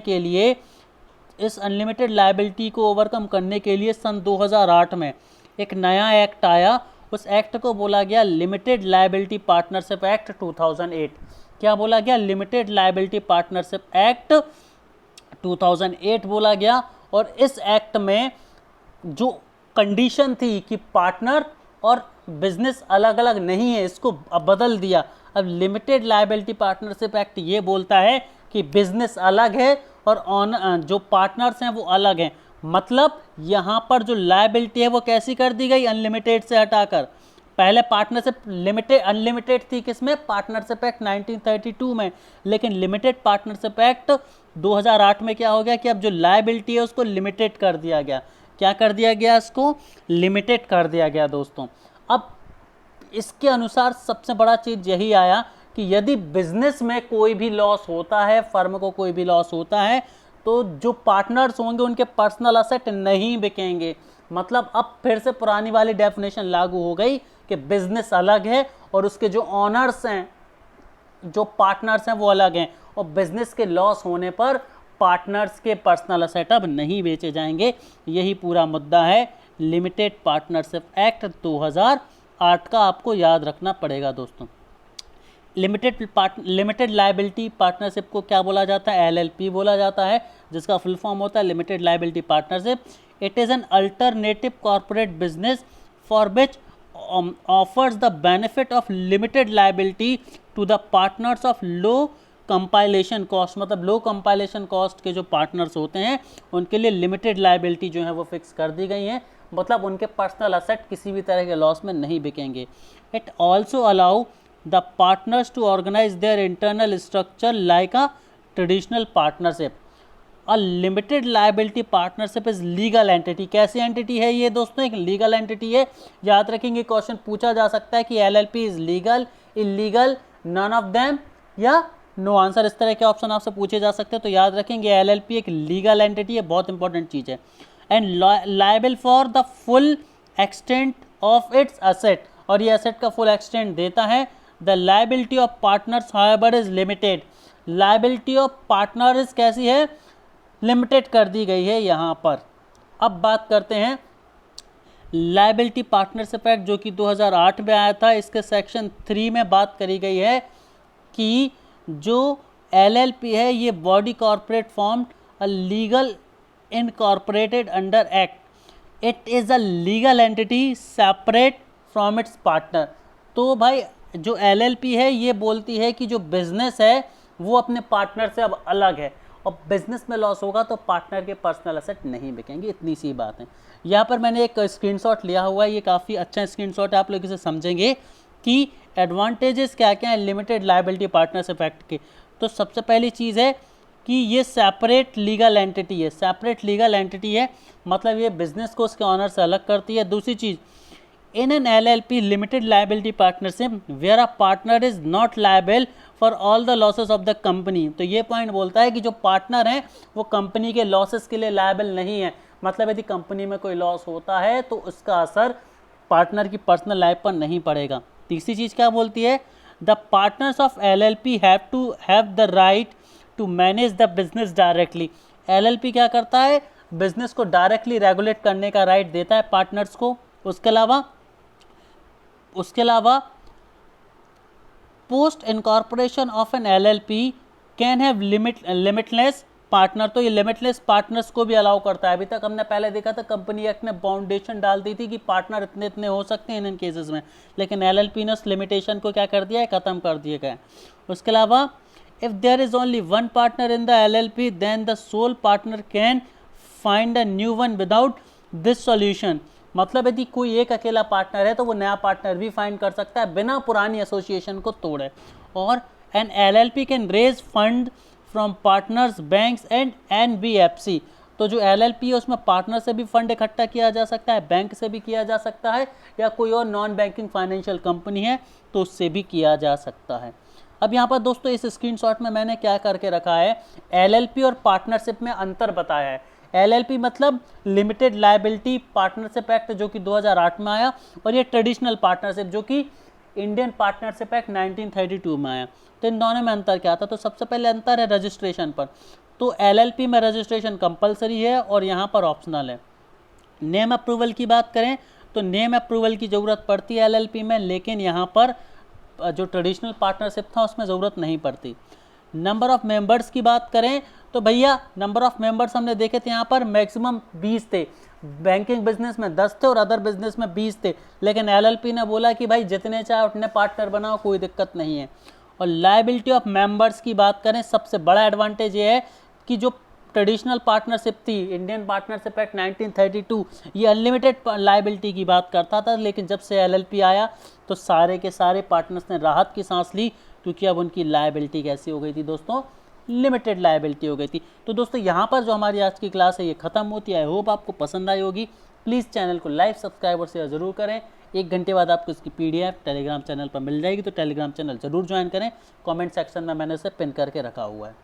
के लिए सन 2008 में एक नया एक्ट आया। उस एक्ट को बोला गया लिमिटेड लायबिलिटी पार्टनरशिप एक्ट 2008। क्या बोला गया, लिमिटेड लायबिलिटी पार्टनरशिप एक्ट 2008 बोला गया। और इस एक्ट में जो कंडीशन थी कि पार्टनर और बिजनेस अलग अलग नहीं है, इसको अब बदल दिया। अब लिमिटेड लायबिलिटी पार्टनरशिप एक्ट ये बोलता है कि बिजनेस अलग है और जो पार्टनर्स हैं वो अलग हैं। मतलब यहाँ पर जो लायबिलिटी है वो कैसी कर दी गई, अनलिमिटेड से हटाकर। पहले पार्टनरशिप लिमिटेड अनलिमिटेड थी किसमें, पार्टनरशिप एक्ट 1932 में, लेकिन लिमिटेड पार्टनरशिप एक्ट 2008 में क्या हो गया कि अब जो लायबिलिटी है उसको लिमिटेड कर दिया गया। क्या कर दिया गया, इसको लिमिटेड कर दिया गया दोस्तों। अब इसके अनुसार सबसे बड़ा चीज़ यही आया कि यदि बिजनेस में कोई भी लॉस होता है, फर्म को कोई भी लॉस होता है, तो जो पार्टनर्स होंगे उनके पर्सनल असेट नहीं बिकेंगे। मतलब अब फिर से पुरानी वाली डेफिनेशन लागू हो गई कि बिजनेस अलग है और उसके जो ऑनर्स हैं, जो पार्टनर्स हैं वो अलग हैं, और बिजनेस के लॉस होने पर पार्टनर्स के पर्सनल असेट अब नहीं बेचे जाएंगे। यही पूरा मुद्दा है लिमिटेड पार्टनरशिप एक्ट 2008 का, आपको याद रखना पड़ेगा दोस्तों। लिमिटेड लायबिलिटी पार्टनरशिप को क्या बोला जाता है, LLP बोला जाता है, जिसका फुल फॉर्म होता है limited liability partnership. It is an alternative corporate business for which offers the benefit of limited liability to the partners of low compilation cost. मतलब लो कंपाइलेशन कॉस्ट के जो पार्टनर्स होते हैं उनके लिए लिमिटेड लायबिलिटी जो है वो फिक्स कर दी गई है। मतलब उनके पर्सनल असेट किसी भी तरह के लॉस में नहीं बिकेंगे। It also allow the partners to organise their internal structure like a traditional partnership. A limited liability partnership is legal entity. कैसी एंटिटी है ये दोस्तों? एक लीगल एंटिटी है। याद रखेंगे क्वेश्चन पूछा जा सकता है कि LLP is legal, illegal, none of them या नो आंसर, इस तरह के ऑप्शन आपसे पूछे जा सकते हैं। तो याद रखेंगे एलएलपी एक लीगल एंटिटी है, बहुत इंपॉर्टेंट चीज़ है। And liable for the full extent of its asset, और ये एसेट का फुल एक्सटेंट देता है। The liability of partners however is limited. Liability of partners कैसी है? लिमिटेड कर दी गई है यहाँ पर। अब बात करते हैं लायबिलिटी पार्टनरशिप एक्ट जो कि 2008 में आया था। इसके सेक्शन 3 में बात करी गई है कि जो एलएलपी है ये body corporate formed a legal incorporated under act. It is a legal entity separate from its partner. तो भाई जो एलएलपी है ये बोलती है कि जो बिजनेस है वो अपने पार्टनर से अब अलग है, और बिजनेस में लॉस होगा तो पार्टनर के पर्सनल एसेट नहीं बिकेंगे। इतनी सी बात है। यहाँ पर मैंने एक स्क्रीनशॉट लिया हुआ है, ये काफ़ी अच्छा स्क्रीनशॉट है, आप लोग इसे समझेंगे कि एडवांटेजेस क्या क्या हैं लिमिटेड लायबिलिटी पार्टनरशिप एक्ट के। तो सबसे पहली चीज़ है कि ये सेपरेट लीगल एंटिटी है। सेपरेट लीगल एंटिटी है मतलब ये बिजनेस को उसके ऑनर से अलग करती है। दूसरी चीज़, in an LLP limited liability partnership where a partner is not liable for all the losses of the company। तो ये पॉइंट बोलता है कि जो पार्टनर हैं वो कंपनी के लॉसेस के लिए लायबल नहीं है। मतलब यदि कंपनी में कोई लॉस होता है तो उसका असर पार्टनर की पर्सनल लाइफ पर नहीं पड़ेगा। तीसरी चीज़ क्या बोलती है? The partners of LLP have to have the right to manage the business directly. LLP क्या करता है? बिजनेस को डायरेक्टली रेगुलेट करने का राइट देता है पार्टनर्स को। उसके अलावा post incorporation of an LLP can have limitless partner. तो ये लिमिटलेस पार्टनर्स को भी अलाउ करता है। अभी तक हमने पहले देखा था कंपनी एक्ट ने बाउंडेशन डाल दी थी कि पार्टनर इतने इतने हो सकते हैं इन केसेस में, लेकिन एलएलपी ने उस लिमिटेशन को क्या कर दिया है? ख़त्म कर दिया गया। उसके अलावा if there is only one partner in the LLP then the sole partner can find a new one without this solution. मतलब यदि कोई एक अकेला पार्टनर है तो वो नया पार्टनर भी फाइंड कर सकता है बिना पुरानी एसोसिएशन को तोड़े। और an LLP can raise fund from partners, banks and NBFC. तो जो एलएलपी है उसमें पार्टनर से भी फंड इकट्ठा किया जा सकता है, बैंक से भी किया जा सकता है, या कोई और नॉन बैंकिंग फाइनेंशियल कंपनी है तो उससे भी किया जा सकता है। अब यहाँ पर दोस्तों इस स्क्रीनशॉट में मैंने क्या करके रखा है, एलएलपी और पार्टनरशिप में अंतर बताया है। एलएलपी मतलब लिमिटेड लायबिलिटी पार्टनरशिप एक्ट जो कि 2008 में आया, और ये ट्रेडिशनल पार्टनरशिप जो कि इंडियन पार्टनरशिप एक्ट 1932 में आया। तो इन दोनों में अंतर क्या था? तो सबसे पहले अंतर है रजिस्ट्रेशन पर। तो एलएलपी में रजिस्ट्रेशन कंपलसरी है और यहाँ पर ऑप्शनल है। नेम अप्रूवल की बात करें तो नेम अप्रूवल की ज़रूरत पड़ती है एलएलपी में, लेकिन यहाँ पर जो ट्रेडिशनल पार्टनरशिप था उसमें ज़रूरत नहीं पड़ती। नंबर ऑफ़ मेंबर्स की बात करें तो भैया नंबर ऑफ़ मेंबर्स हमने देखे थे यहाँ पर मैक्सिमम 20 थे। बैंकिंग बिजनेस में 10 थे और अदर बिजनेस में 20 थे, लेकिन एलएलपी ने बोला कि भाई जितने चाहे उतने पार्टनर बनाओ, कोई दिक्कत नहीं है। और लायबिलिटी ऑफ मेंबर्स की बात करें, सबसे बड़ा एडवांटेज ये है कि जो ट्रेडिशनल पार्टनरशिप थी, इंडियन पार्टनरशिप एक्ट 1932, ये अनलिमिटेड लायबिलिटी की बात करता था, लेकिन जब से एलएलपी आया तो सारे के सारे पार्टनर्स ने राहत की सांस ली, क्योंकि अब उनकी लायबिलिटी कैसी हो गई थी दोस्तों? लिमिटेड लायबिलिटी हो गई थी। तो दोस्तों यहाँ पर जो हमारी आज की क्लास है ये ख़त्म होती है। आई होप आपको पसंद आई होगी। प्लीज़ चैनल को लाइक, सब्सक्राइब और शेयर ज़रूर करें। 1 घंटे बाद आपको इसकी PDF टेलीग्राम चैनल पर मिल जाएगी, तो टेलीग्राम चैनल ज़रूर ज्वाइन करें। कमेंट सेक्शन में मैंने इसे पिन करके रखा हुआ है।